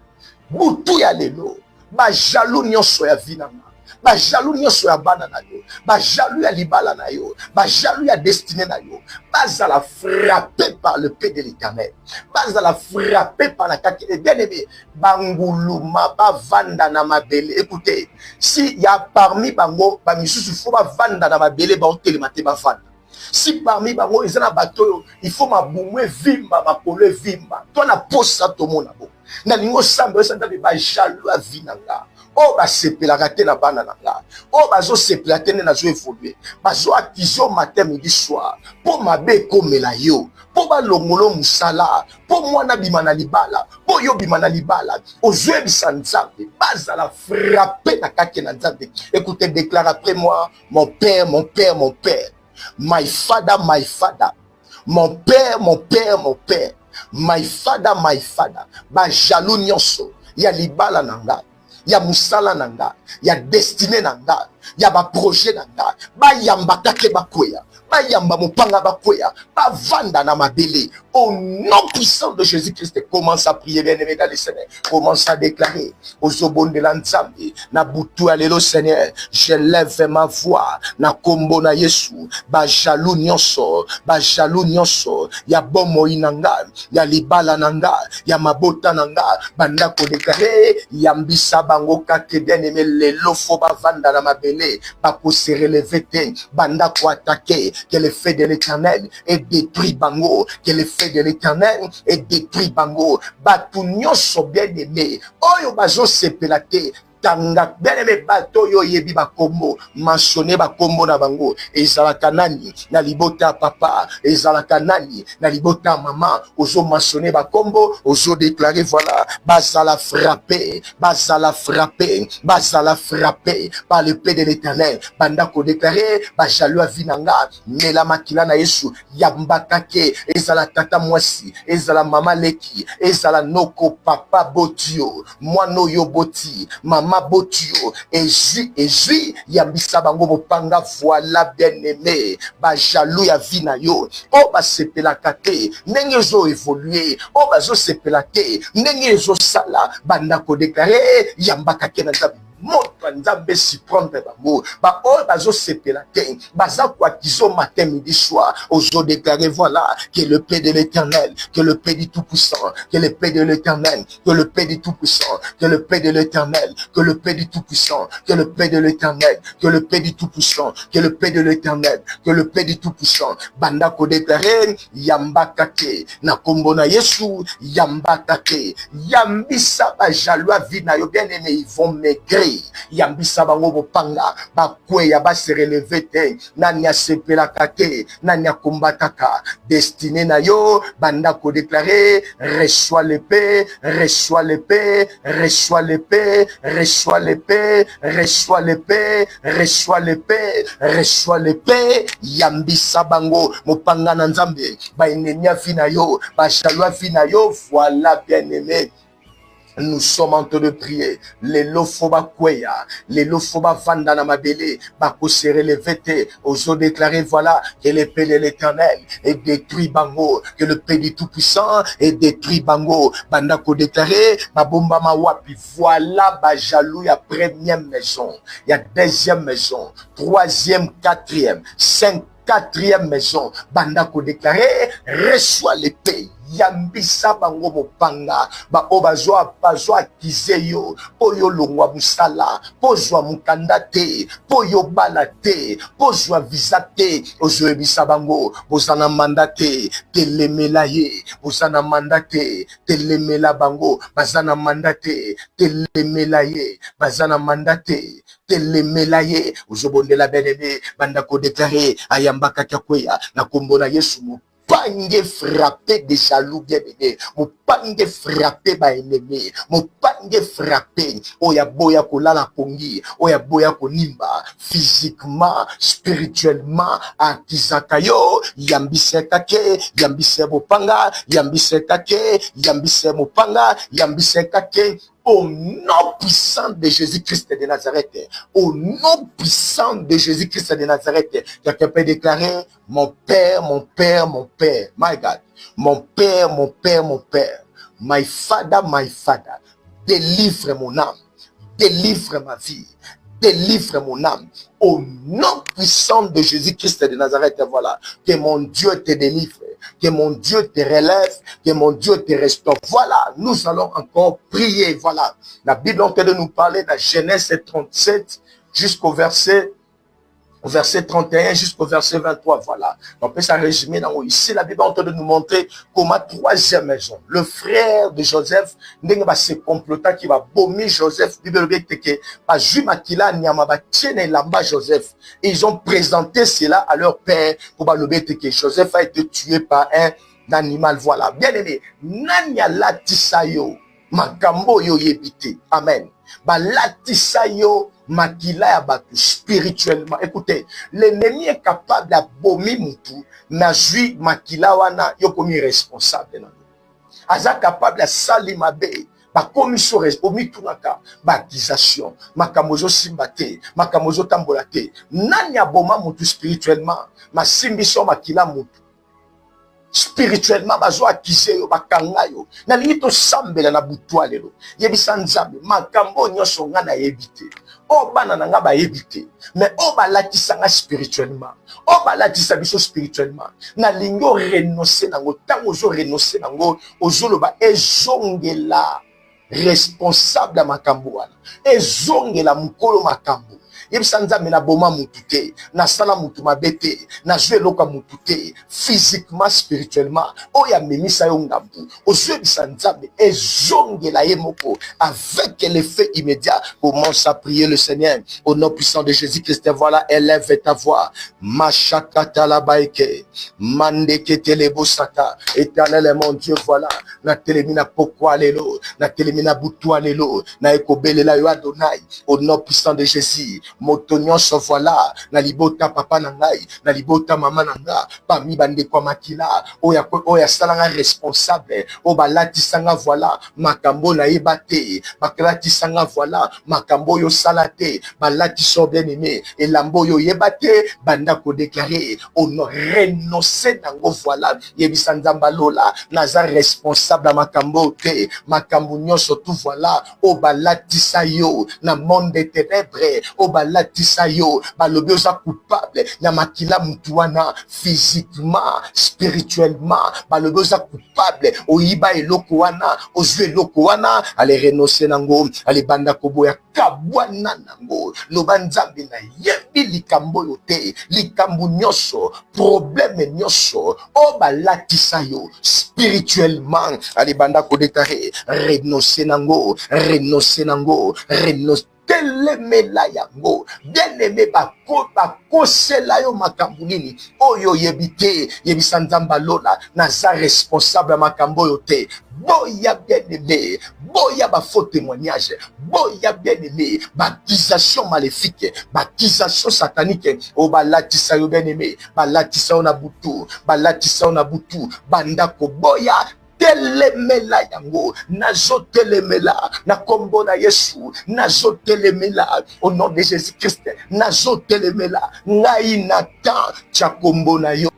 butu ya lelo ba jaloux nyonso ya vinanga ba jaloux nyonso ya bana na yo ba jaloux ya libala na yo ba jaloux ya destinée na yo bazala frappé par le paix de l'Éternel bazala frappé par la kakele bien-aimé banguluma bavanda na mabele. Écoutez, si y a parmi bango ba misusu faut bavanda na mabele ba otelema te bavanda. Si parmi bango ezana bato il faut mabumwe vimba makolo vimba to na posa to mona bo na lingo sambe sanda be ba jaloux avinanga o ba sepelaka te na bana nanga o bazo sepela te na zo évoluer bazo akizo matin midi soir po mabe komela yo po ba longolo musala po mwana bima na libala po yo bima na libala ozwe bisanzambe bazala frappé na kake na nzambe. Écoutez, déclare après moi, mon père, mon père, mon père. My father, my father. Mon père, mon père, mon père. My father, my father. Ba jaloux nyonso. Ya libala nanga. Ya musala nanga. Ya destiné nanga. Ya ba projet nanga. Ba yamba kake bakoya. Ba yamba mopanga bakoya. Ba vanda na mabele. Au nom puissant de Jésus-Christ, commence à prier, bien-aimé dans le Seigneur. Commence à déclarer aux obons de l'Anzambi. Na butu alelo Seigneur. Je lève ma voix. Na kombo na Yesu. Ba jaloux nyonso. Ba jaloux nyonso. Ya bomo inanga. Ya libala nanga. Ya mabota nanga. Banda ko déclarer. Yambisa bango kake bien-aimé. Lelo fo ba vanda na mabele. Ba ko se relever te. Banda ko attaquer. Que le feu de l'Éternel est détruit bango. Que le feu de l'Éternel et détruit bango batu nyonso bien-aimé oyo bazo sepelate tanga bien-aimé bato yo yebi bakombo mentionné bakombo na bango ezalaka nani na libota papa ezalaka nani na libota mama ozo mentionné bakombo ozo déclarer voilà bazala frappé bazala frappé bazala frappé par le paix de l'Éternel banda ko déclarer ba jaloux avinanga mela makila na Yesu yambakake ezala tata mwasi ezala mama leki ezala noko papa botio mwana yo boti mama botio eji yambisa bango bopanga voilà bien-aimé ba jaloux ya vina yo o ba sepelaka te ndenge zo évoluer o bazo sepela te ndenge zo sala banda ko déclarer yambakake na nzambe moto nzambe surprendre bango ba o bazo sepela te baza kwa kizo matin midi soir ozo déclarer voilà que le paix de l'Éternel, que le paix du Tout-Puissant, que le paix de l'Éternel, que le paix du Tout-Puissant, que le paix de l'Éternel, que le paix du Tout-Puissant, que le paix de l'Éternel, que le paix du Tout-Puissant, que le paix de l'Éternel, que le paix du Tout-Puissant banda ko déclarer yambakake na kombo na Yesu yambakake yambisa ba jaloux vina yo bien-aimé ils vont maigrir yambisa bango bopanga bakweya ba se relever te nani asepelaka te nani akombataka destiné na yo banda ko déclarer reçois l'épée reçois l'épée reçois l'épée reçois l'épée reçois l'épée reçois l'épée reçois l'épée yambisa bango mopanga na nzambe ba enemi vina yo ba jaloux vina yo voilà bien-aimé Nous sommes en train de prier. Les lofoba kweya, les lofoba vandana mabele, bako serrer les vêtements, osons déclarer voilà que l'épée de l'Éternel est détruit bango, que le Père du Tout-Puissant est détruit bango. Bandako déclaré, babomba mawapi, voilà ba jaloux, il y a première maison, il y a deuxième maison, troisième, quatrième, cinq, quatrième maison. Bandako déclaré, reçois l'épée. Yambisa bango mopanga ba obazwa bazwa kizeyo poyo longwa musala pozwa mukanda te poyo bala te pozwa visa te ozoebisa bango bozana mandate telemela ye bozana mandate telemela bango bazana mandate telemela ye bazana mandate telemela ye ozobondela benebe bandako déclarer ayambaka kakweya na kombo na Yesu pange frappé des jaloux bien-aimés, mon pange frappé ba ennemi, mon pange frappé, oya boya kolala pongi, oya boya konimba, physiquement, spirituellement, akizakayo, yambise kake, yambise mopanga, yambise kake, yambise mopanga, yambise kake. Au nom puissant de Jésus-Christ de Nazareth, au nom puissant de Jésus-Christ de Nazareth, quelqu'un peut déclarer, mon Père, mon Père, mon Père, my God, mon Père, mon Père, mon Père, my Father, délivre mon âme, délivre ma vie, délivre mon âme, au nom puissant de Jésus-Christ de Nazareth, voilà, que mon Dieu te délivre, que mon Dieu te relève, que mon Dieu te restaure. Voilà, nous allons encore prier, voilà. La Bible est en train de nous parler de Genèse 37 jusqu'au verset 31 jusqu'au verset 23, voilà. On peut s'en résumer dans ici. La Bible est en train de nous montrer comment troisième maison, le frère de Joseph, va se comploter qui va vomir Joseph. Joseph. Et ils ont présenté cela à leur père pour que Joseph a été tué par un animal, voilà. Bien aimé, Nanya latisayo, makambo yo yebite. Amen. Ba latisayo, makila ya batu spirituellement. Écoutez, l'ennemi est capable d'abomi mutu, na jui makila wana yo komi responsable. Aza capable de sali mabe, ba commission omi tunaka, ba accusation, makamozo simbate, makamozo tambolate. Nani aboma mutu spirituellement, ma simbiso makila mutu. Spirituellement bazo akise yo bakanga yo na limito sambela na butwa lelo yebisa nzambe makambo nyonso nga na yebite o bana na nga ba yebite mais o balatisa nga spirituellement o balatisa biso spirituellement na lingo renoncer nango tango zo renoncer nango ozoloba ezongela responsable makambo wana ezongela mukolo makambo yebisa nzambe na boma mutu te na sala mutu mabete na jwe loka mutu te physiquement spirituellement oya memisa yo ngambu ozwebisa nzambe ezongela ye moko avec l'effet immédiat. Commence à prier le Seigneur au nom puissant de Jésus-Christ. Voilà, élève ta voix. Machakata la baike mandeke telebosaka. Éternel est mon Dieu, voilà, na telemina pokwa lelo, na telemina butwa lelo, na ekobele la yo Adonai au nom puissant de Jésus. Motonyon so voilà, na libota papa na ngai, na libota mama na nga, parmi bande kwa makila, oya salanga responsable, o balati sanga voilà, makambo na yebate, bakalati sanga voilà, makambo yo salate, balati so bien aimé, et lambo yo yebate, banda ko déclarer, on renoncer nango voilà, yebisa nzamba lola, naza responsable makambo te, makambo nyonso tout voilà, o balati sa yo, na monde des ténèbres, o balatisa yo balobi oza coupable na makila mutuana physiquement spirituellement balobi oza coupable oyiba eloko wana ozwe eloko wana ale renoncer nango ale banda koboya kabwana nango loba nzambe na yebi likambo yo te likambo nyonso problème nyonso o balatisa yo spirituellement ale banda kodekare renoncer nango telemela yango bien-aimé bakosela yo makambo nini oyo yebite yebisa nzamba lola naza responsable makambo yo te boya bien-aimé boya ba faux témoignage boya bien-aimé baptisation maléfique baptisation satanique o balatisa yo bien-aimé balatisa yo na butu banda ko boya telemela yango, nazo telemela, na kombo na Yesu, nazo telemela, au nom de Jésus-Christ, nazo telemela, ngai natan, cha kombo na yo.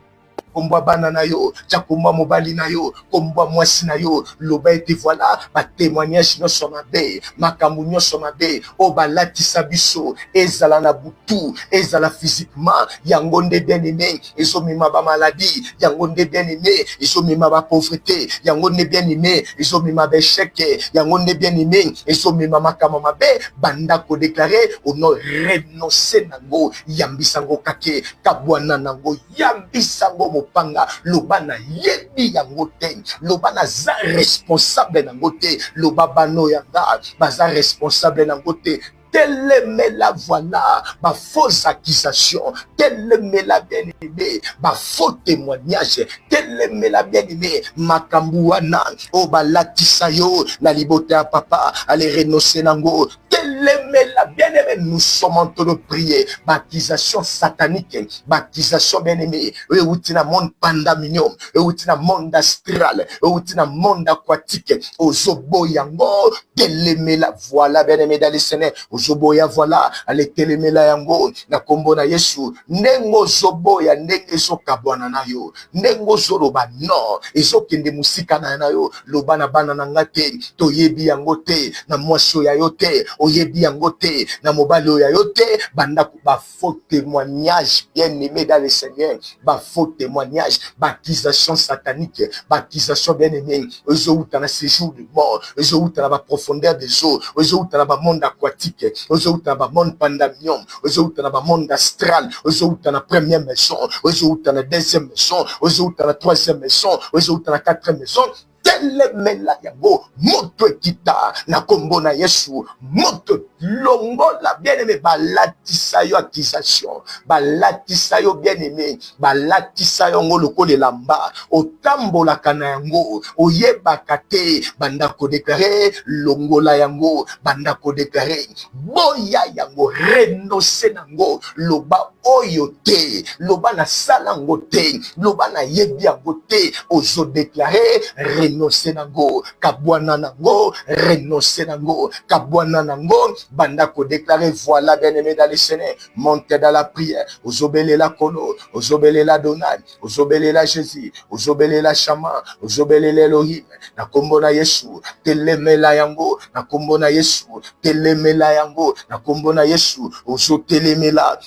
Komba bana na yo, chakumba mobali na yo, komba mwasi na yo, loba ete voilà, ba témoignage no somabe, makamu nyo somabe, o balatisa biso, ezala na butu, ezala physiquement, yango nde bien aimé, ezo mima ba maladie, yango nde bien aimé, ezo mima ba pauvreté, yango nde bien aimé, ezo mima ba échec, yango nde bien aimé, ezo mima makama mabe, banda ko déclarer, o no renoncer nango, yambisango kake, kabwana nango, yambisango panga lobana yebi yango te lobana za responsable nango te lobabano yanga baza responsable nango te telemela voilà ma fausse accusation telemela bien aimé ma faux témoignage telemela bien aimé makambuana o balatisa yo na libota ya papa allez renoncer nango telemela bien aimé nous sommes en train de prier baptisation satanique baptisation bien aimé eutina monde pandaminium eutina monde astral eutina monde aquatique ozobo yango telemela voilà bien aimé dans le Seigneur ozoboya voilà ale telemela yango na kombo na Yesu nengo zoboya ndenge sokabwana na yo nengo zoloba no ezokende musika na yo loba na bana na ngate toyebi yango te na mwasho ya yo te oyebi yango te na mobali ya yo te banda ba faux témoignage bien aimé dans le Seigneur ba faux témoignage baptisation satanique baptisation bien aimé ezouta na séjour de mort ezouta na ba profondeur des eaux ezouta na ba monde aquatique ezouta na ba monde pandaminium ezouta na ba monde astral ezouta na première maison ezouta na deuxième maison ezouta na troisième maison ezouta na quatrième maison telemela yango moto ekita na kombo na Yesu moto longola bien aimé balatisa yo accusation balatisa yo bien aimé balatisa yo ngolo kolelamba otambola kana yango oyebaka te banda ko déclarer longola yango banda ko déclarer boya yango renoncer nango loba oyo te loba na sala ngo te loba na yebi yango te ozo déclarer renoncer nango kabwana nango renoncer nango kabwana nango banda ko déclarer voilà bien aimé dans le Seigneur montez dans la prière ozobele la kono ozobele la Donald ozobele la Jésus ozobele la Shama ozobele la Elohim na kombo na Yesu telemela yango na kombo na Yesu telemela yango na kombo na Yesu ozotelemela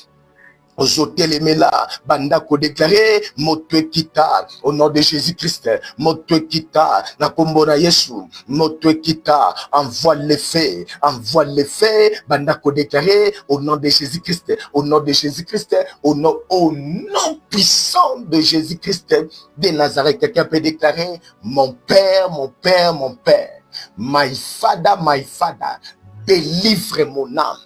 Ozotelemela, banda ko déclarer moto kita au nom de Jésus-Christ, moto kita na kombo na Yesu, moto kita envoie les faits, banda ko déclarer au nom de Jésus-Christ, au nom de Jésus-Christ, au nom puissant de Jésus-Christ de Nazareth. Quelqu'un peut déclarer mon Père, mon Père, mon Père, my Father, délivre mon âme,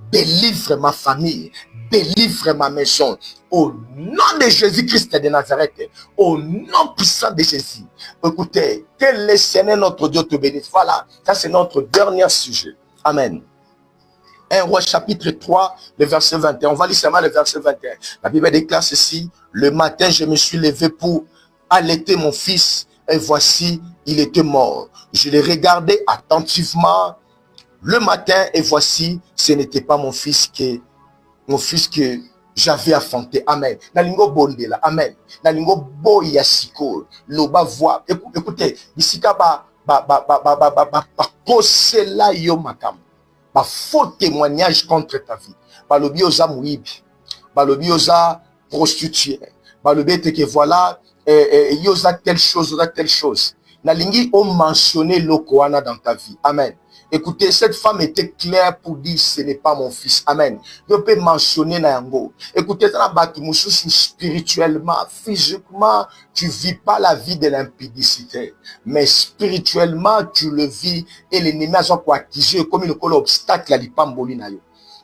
délivre ma famille, délivre ma maison au nom de Jésus-Christ de Nazareth, au nom puissant de Jésus. Écoutez, que le Seigneur notre Dieu te bénisse. Voilà, ça c'est notre dernier sujet. Amen. 1 Roi chapitre 3, le verset 21. On va lire seulement le verset 21. La Bible déclare ceci: le matin, je me suis levé pour allaiter mon fils, et voici, il était mort. Je l'ai regardé attentivement le matin, et voici, ce n'était pas mon fils que j'avais affronté. Amen. Nalingo bondela. Amen. Nalingo boya siko. Loba voix. Écoutez, bisika ba kosela yo makam. Ba faux témoignage contre ta vie. Ba lobi oza mouibi. Ba lobi oza prostituée. Ba lobi te que voilà, yoza telle chose. Nalingi o mentionné lokoana dans ta vie. Amen. Écoutez, cette femme était claire pour dire ce n'est pas mon fils. Amen. Je peux mentionner Nayango. Écoutez, spirituellement, physiquement, tu vis pas la vie de l'impudicité. Mais spirituellement, tu le vis et l'ennemi a quoi acquis comme il colle obstacle à l'ipamboli na yo.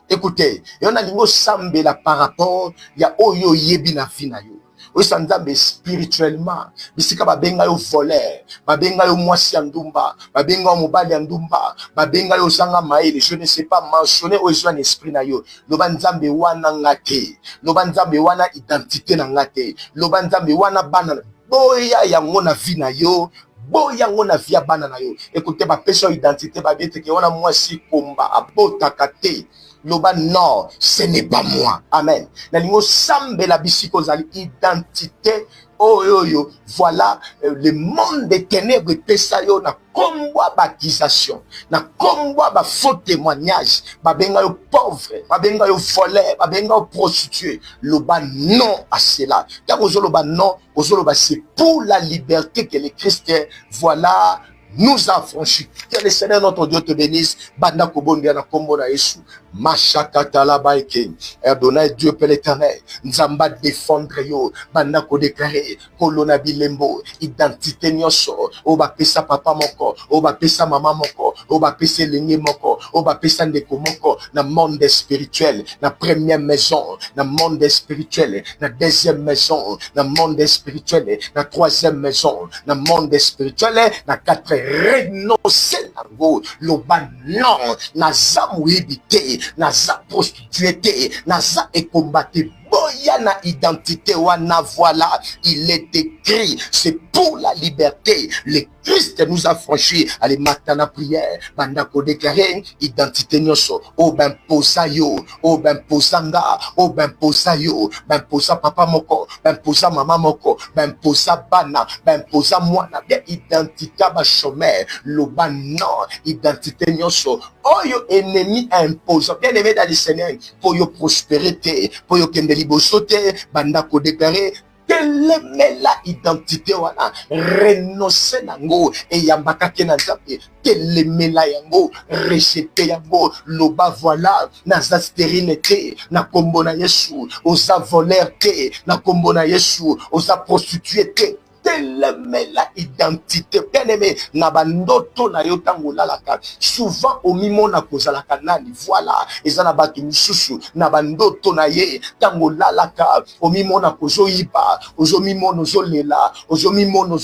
Écoutez, il y a un sambela par rapport, il y a oyo yebi na fi na yo. Osanzambe spirituellement bisika babenga yo voleur babenga yo mwasi ya ndumba babenga yo mobali ya ndumba babenga yo sanga maele je ne sais pas mentionner ozo na esprit na yo loba nzambe wana ngate loba nzambe wana identité na ngate loba nzambe wana bana boya yango na vie na yo boya ngo na via bana na yo. Écoutez, ba pesa identité ba biete ke wana moi si komba abota kate. Loba non, ce n'est pas moi. Amen. Nalingo sambe la bisiko zali identité. Oh yo yo, voilà le monde des ténèbres pesa yo na komba baptisation, na komba ba faux témoignage, ba benga yo pauvre, ba benga yo voleur, ba benga yo prostitué. Loba non à cela. Car ozoloba non, ozoloba c'est pour la liberté que le Christ voilà nous a franchi. Que le Seigneur notre Dieu te bénisse. Banda kobondia na kombo na Yesu. Machakata la baike. Adonai Dieu Père l'éternel. Nzamba défendre yo. Banda ko déclarer. Kolona bilembo. Identité nyonso. Oba pesa papa moko. Oba pesa maman moko. Oba pesa lenye moko. Oba pesa ndeko moko. Na monde spirituel. Na première maison. Na monde spirituel. Na deuxième maison. Na monde spirituel. Na troisième maison. Na monde spirituel. Na quatrième. Renoncer nango loba non naza muibite naza prostitué naza ekombaté boya na identité wana voilà il est écrit c'est pour la liberté le Christ nous a franchi allez matana prière banda ko déclarer identité nyonso o ben posa yo o ben posanga o ben posa yo ben posa papa moko ben posa mama moko ben posa bana ben posa mwana bien identité ba chômeur loba non identité nyonso oyo ennemi impose bien aimé dans le Seigneur pour yo prospérité pour yo kende liboso te banda ko déclarer telemela identité wana renoncer nango et yambaka kena nzambe telemela yango rejeter yango loba voilà naza stérilité na kombo na Yesu oza voleur te na kombo na Yesu oza prostitué te telemela identité bien aimé na bandoto na yo tango lalaka souvent omimona kozalaka nani voilà ezana bato misusu na bandoto na ye tango lalaka omimona kozoyiba ozomimona ozolela ozomimona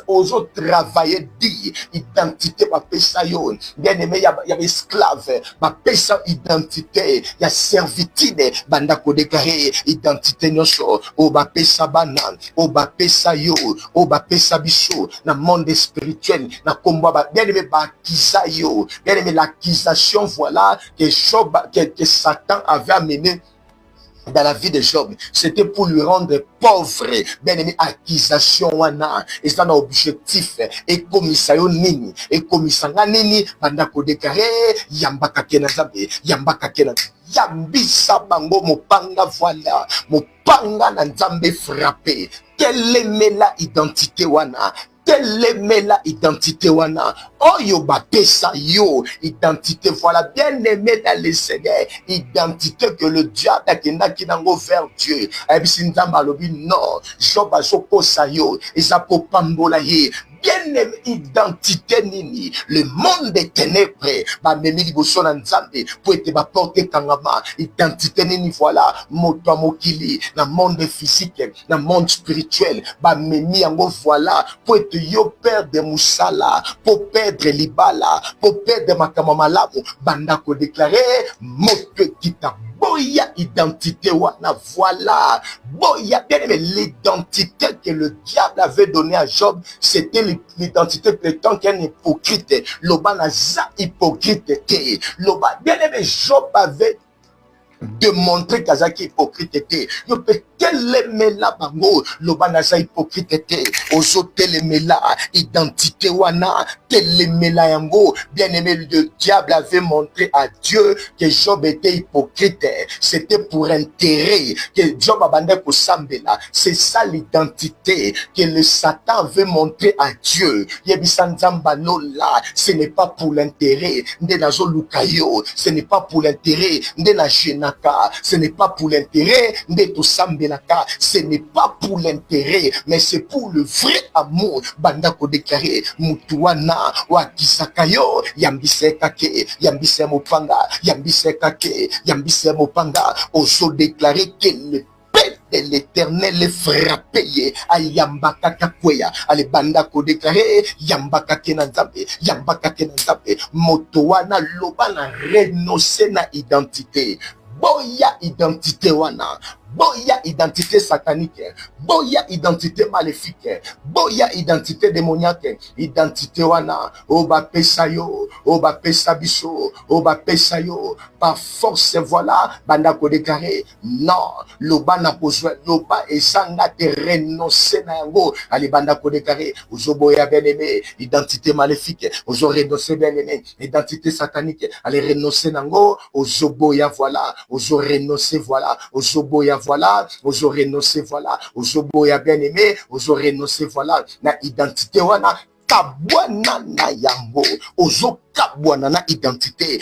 ozo travailler di identité bapesa yo bien aimé ya esclave bapesa identité ya servitude banda ko déclarer identité nyonso o bapesa bana o bapesa yo o bapesa biso na monde spirituel na komba bien aimé bakiza yo bien aimé l'accusation voilà que Satan avait amené dans la vie de Job, c'était pour lui rendre pauvre. Bien aimé, accusation wana, et ça n'a objectif, et commissaire nini, et commissaire nini, banda ko déclaré, yambaka kena zabe, yambaka kena, yambisa bango mopanga voilà, mopanga na nzambe frappé. Quelle est la identité wana? Telemela identité wana oyo bapesa yo identité voilà bien aimé dans le Seigneur identité que le diable akendaki nango vers Dieu ayebisi nzambe alobi non Job azokosa yo eza po pambola ye bien aimé identité nini le monde des ténèbres ba memi liboso na nzambe po ete ba porter kangama identité nini voilà moto mokili na monde physique na monde spirituel ba memi yango voilà po ete yo perdre musala po perdre libala po perdre makama malamu banda ko déclarer moto kita boya identité wana voilà boya bien aimé l'identité que le diable avait donné à Job c'était l'identité prétend qu'un hypocrite loba naza hypocrite te loba bien aimé Job avait démontré kazaki hypocrite te yo peut telemela bango loba naza hypocrite te ozo telemela identité wana telemela yango bien aimé le diable avait montré à Dieu que Job était hypocrite c'était pour intérêt que Job abandait ko sambela c'est ça l'identité que le Satan veut montrer à Dieu yebisa nzamba lola ce n'est pas pour l'intérêt nde nazo lukayo ce n'est pas pour l'intérêt nde na jenaka ce n'est pas pour l'intérêt nde to sambela ce n'est pas pour l'intérêt, mais c'est pour le vrai amour. Banda ko déclaré, mutuana, wakisakayo, yambise kake, yambise mopanga, yambise kake, yambise mopanga, oso déclaré que le Père de l'Éternel est frappé, ayambaka kakweya, ale banda ko déclaré, yambaka kenanzabe, motoana lobana renoncer na identité. Boya identité wana boya identité satanique, boya identité maléfique, boya identité démoniaque, identité wana, oba pesayo, oba pesabiso, oba pesayo, par force voilà, banda ko déclaré, non, loba na besoin, loba ezanga te renoncer na yango, ali banda ko déclaré, ozoboya bien-aimé, identité maléfique, ozo renoncer bien-aimé, identité satanique, allez renoncer nango, ozoboya voilà, ozo renoncer voilà, ozoboya voilà, ozo renoncer voilà, ozoboya bien-aimé, ozo renoncer voilà, na identité wana, kabwana na yango, ozo kabwana na identité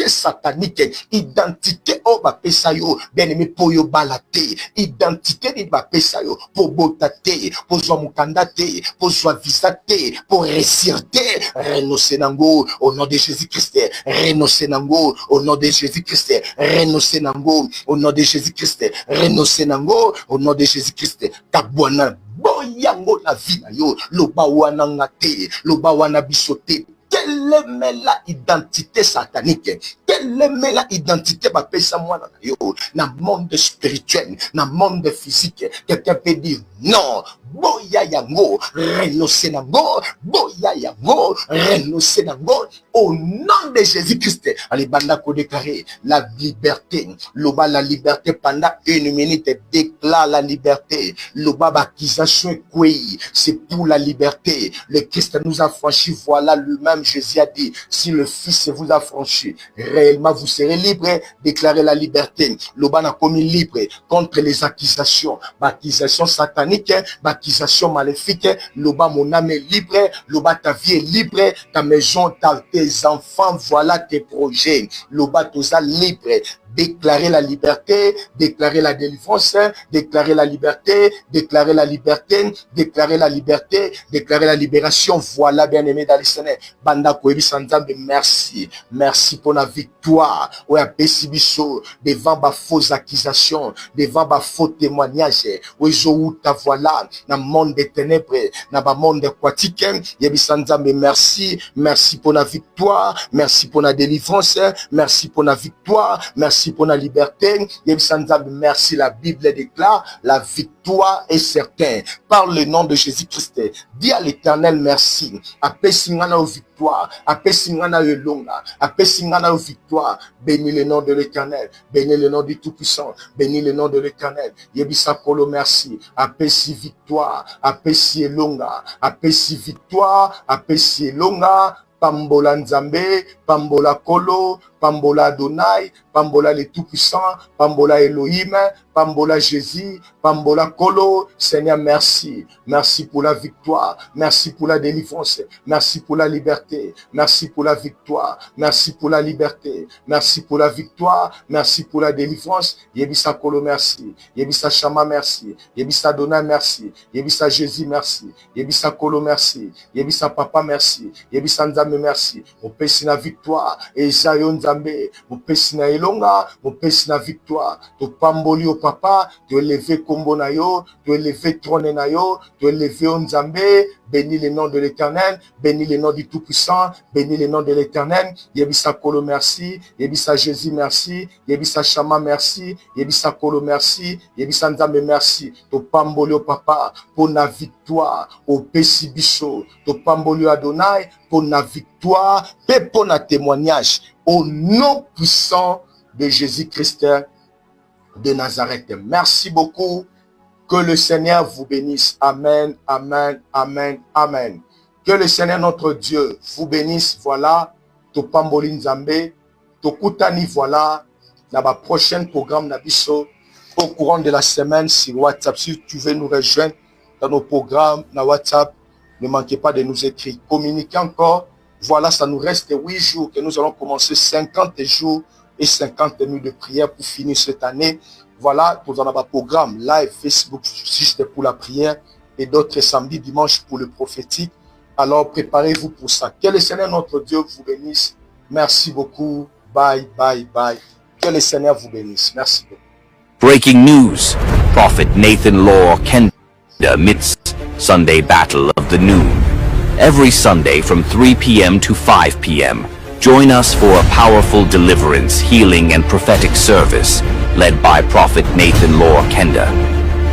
satanique, identité o ba pesayo, bien-aimé po yo balate, identité di ba pesayo, po botate, po zwa mukandate, po zwa visate, po resirte, renoncer nango, au nom de Jésus-Christ, renoncer nango, au nom de Jésus-Christ, renoncer nango, au nom de Jésus-Christ, renoncer nango, au nom de Jésus-Christ, kabwana boyango la vie na yo, loba wana ngate, loba wana bisote. Quelle est la identité satanique? Quelle est la identité bapesa mwana na yo? Na monde spirituel, na monde physique. Quelqu'un peut dire non. Boya yango, renoncer nango, boya yango, renoncer nango. Au nom de Jésus-Christ, allez banda ko déclarer la liberté. Loba la liberté pendant une minute, déclare la liberté. Loba bakization kwei, c'est pour la liberté. Le Christ nous a franchi, voilà lui-même Jésus a dit, si le Fils vous a franchi, réellement vous serez libre, déclarez la liberté. Loba n'a commis libre contre les accusations, accusations sataniques, accusations maléfiques. Loba mon âme est libre, Loba ta vie est libre, ta maison, tes enfants, voilà tes projets. Loba toza libre. Déclarer la liberté, déclarer la délivrance, déclarer la liberté, déclarer la liberté, déclarer la liberté, déclarer la libération. Voilà, bien-aimé dans le Seigneur. Banda Koebi Sanzambe, merci. Merci pour la victoire. Ouais, Bessibiso, devant ma fausse accusation, devant ma faux témoignage. Ouais, Jouta, voilà, dans le monde des ténèbres, dans le monde aquatique. Yebi Sanzambe, merci. Merci pour la victoire. Merci pour la délivrance. Merci pour la victoire. Merci pour la liberté. Merci. La Bible déclare la victoire est certaine. Par le nom de Jésus-Christ, dis à l'Éternel merci. Appelle Singana aux victoires. Appelle Singana aux longa. Appelle Singana aux victoires. Bénis le nom de l'Éternel. Bénis le nom du Tout-Puissant. Bénis le nom de l'Éternel. Yebisa Kolo merci. Appelle si victoire. Appelle si longa. Appelle si victoire. Appelle si longa. Pambola Nzambe, Pambola Kolo, Pambola Adonai, Pambola le Tout-Puissant, Pambola Elohim, Pambola Jésus, Pambola Kolo. Seigneur, merci. Merci pour la victoire. Merci pour la délivrance. Merci pour la liberté. Merci pour la victoire. Merci pour la liberté. Merci pour la victoire. Merci pour la délivrance. Yebisa Kolo, merci. Yebisa Shama, merci. Yebisa Adonai, merci. Yebisa Jésus, merci. Yebisa Kolo, merci. Yebisa Papa, merci. Yebisa Nzambe, merci. Mon pèse na victoire. Esayo Nzambe. Mon pèse na elonga. Mon pèse na victoire. To pamboli au papa. To élever kombo na yo. To élever trône na yo. To élever Nzambe. Bénis le nom de l'Éternel. Bénis le nom du Tout-Puissant. Bénis le nom de l'Éternel. Yebisa Kolo, merci. Yebisa Jésus, merci. Yebisa Shama, merci. Yebisa Kolo, merci. Yebisa Nzambe, merci. To pamboli au papa. Pour la victoire. Au Pesibiso. To pamboli Adonai. Pour la victoire. Et pour la témoignage. Au nom puissant de Jésus-Christ de Nazareth. Merci beaucoup. Que le Seigneur vous bénisse. Amen, amen, amen, amen. Que le Seigneur notre Dieu vous bénisse. Voilà, to pamboli Nzambe, to kutani voilà, dans ma prochaine programme Nabiso, au courant de la semaine sur WhatsApp. Si tu veux nous rejoindre dans nos programmes, dans WhatsApp, ne manquez pas de nous écrire. Communiquez encore. Voilà, ça nous reste 8 jours que nous allons commencer 50 jours et 50 nuits de prière pour finir cette année. Voilà, nous avons un programme live Facebook juste pour la prière et d'autres samedis, dimanche pour le prophétique. Alors préparez-vous pour ça. Que le Seigneur notre Dieu vous bénisse. Merci beaucoup. Bye, bye, bye. Que le Seigneur vous bénisse. Merci beaucoup. Breaking news. Prophet Nathan Law Kenda amidst Sunday Battle of the Noon. Every Sunday from 3 p.m. to 5 p.m. Join us for a powerful deliverance, healing, and prophetic service led by Prophet Nathan Lore Kenda,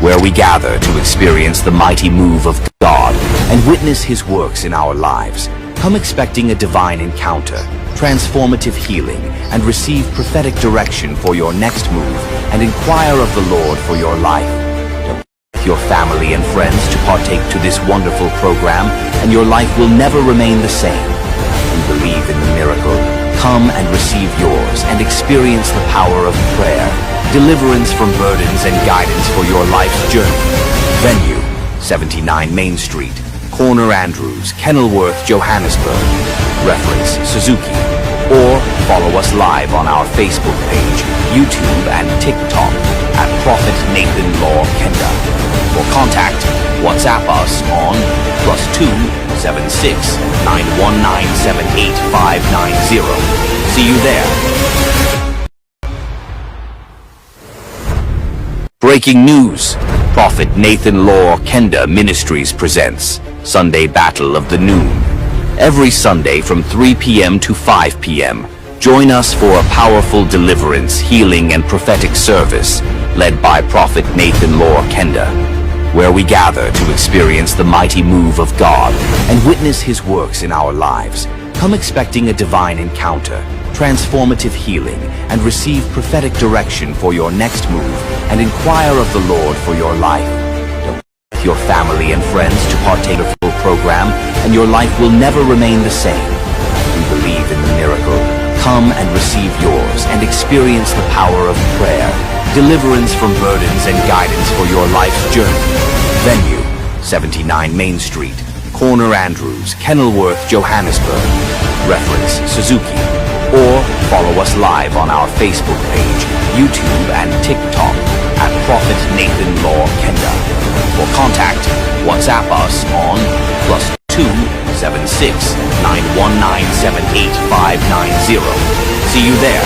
where we gather to experience the mighty move of God and witness His works in our lives. Come expecting a divine encounter, transformative healing, and receive prophetic direction for your next move, and inquire of the Lord for your life. With your family and friends to partake to this wonderful program, and your life will never remain the same. We believe in the miracle. Come and receive yours and experience the power of prayer, deliverance from burdens, and guidance for your life's journey. Venue, 79 Main Street, Corner Andrews, Kenilworth, Johannesburg. Reference Suzuki. Or follow us live on our Facebook page, YouTube, and TikTok at Prophet Nathan Lore Kenda. For contact, WhatsApp us on +276 919 78590. See you there. Breaking news. Prophet Nathan Lore Kenda Ministries presents Sunday Battle of the Noon. Every Sunday from 3 p.m. to 5 p.m. Join us for a powerful deliverance, healing, and prophetic service led by Prophet Nathan Lore Kenda, where we gather to experience the mighty move of God and witness His works in our lives. Come expecting a divine encounter, transformative healing, and receive prophetic direction for your next move, and inquire of the Lord for your life. With your family and friends to partake of the full program, and your life will never remain the same. We believe in the miracle. Come and receive yours and experience the power of prayer, deliverance from burdens, and guidance for your life's journey. Venue, 79 Main Street, Corner Andrews, Kenilworth, Johannesburg. Reference Suzuki. Or follow us live on our Facebook page, YouTube, and TikTok at Prophet Nathan Lore Kenda. For contact, WhatsApp us on +276 919 78590. See you there.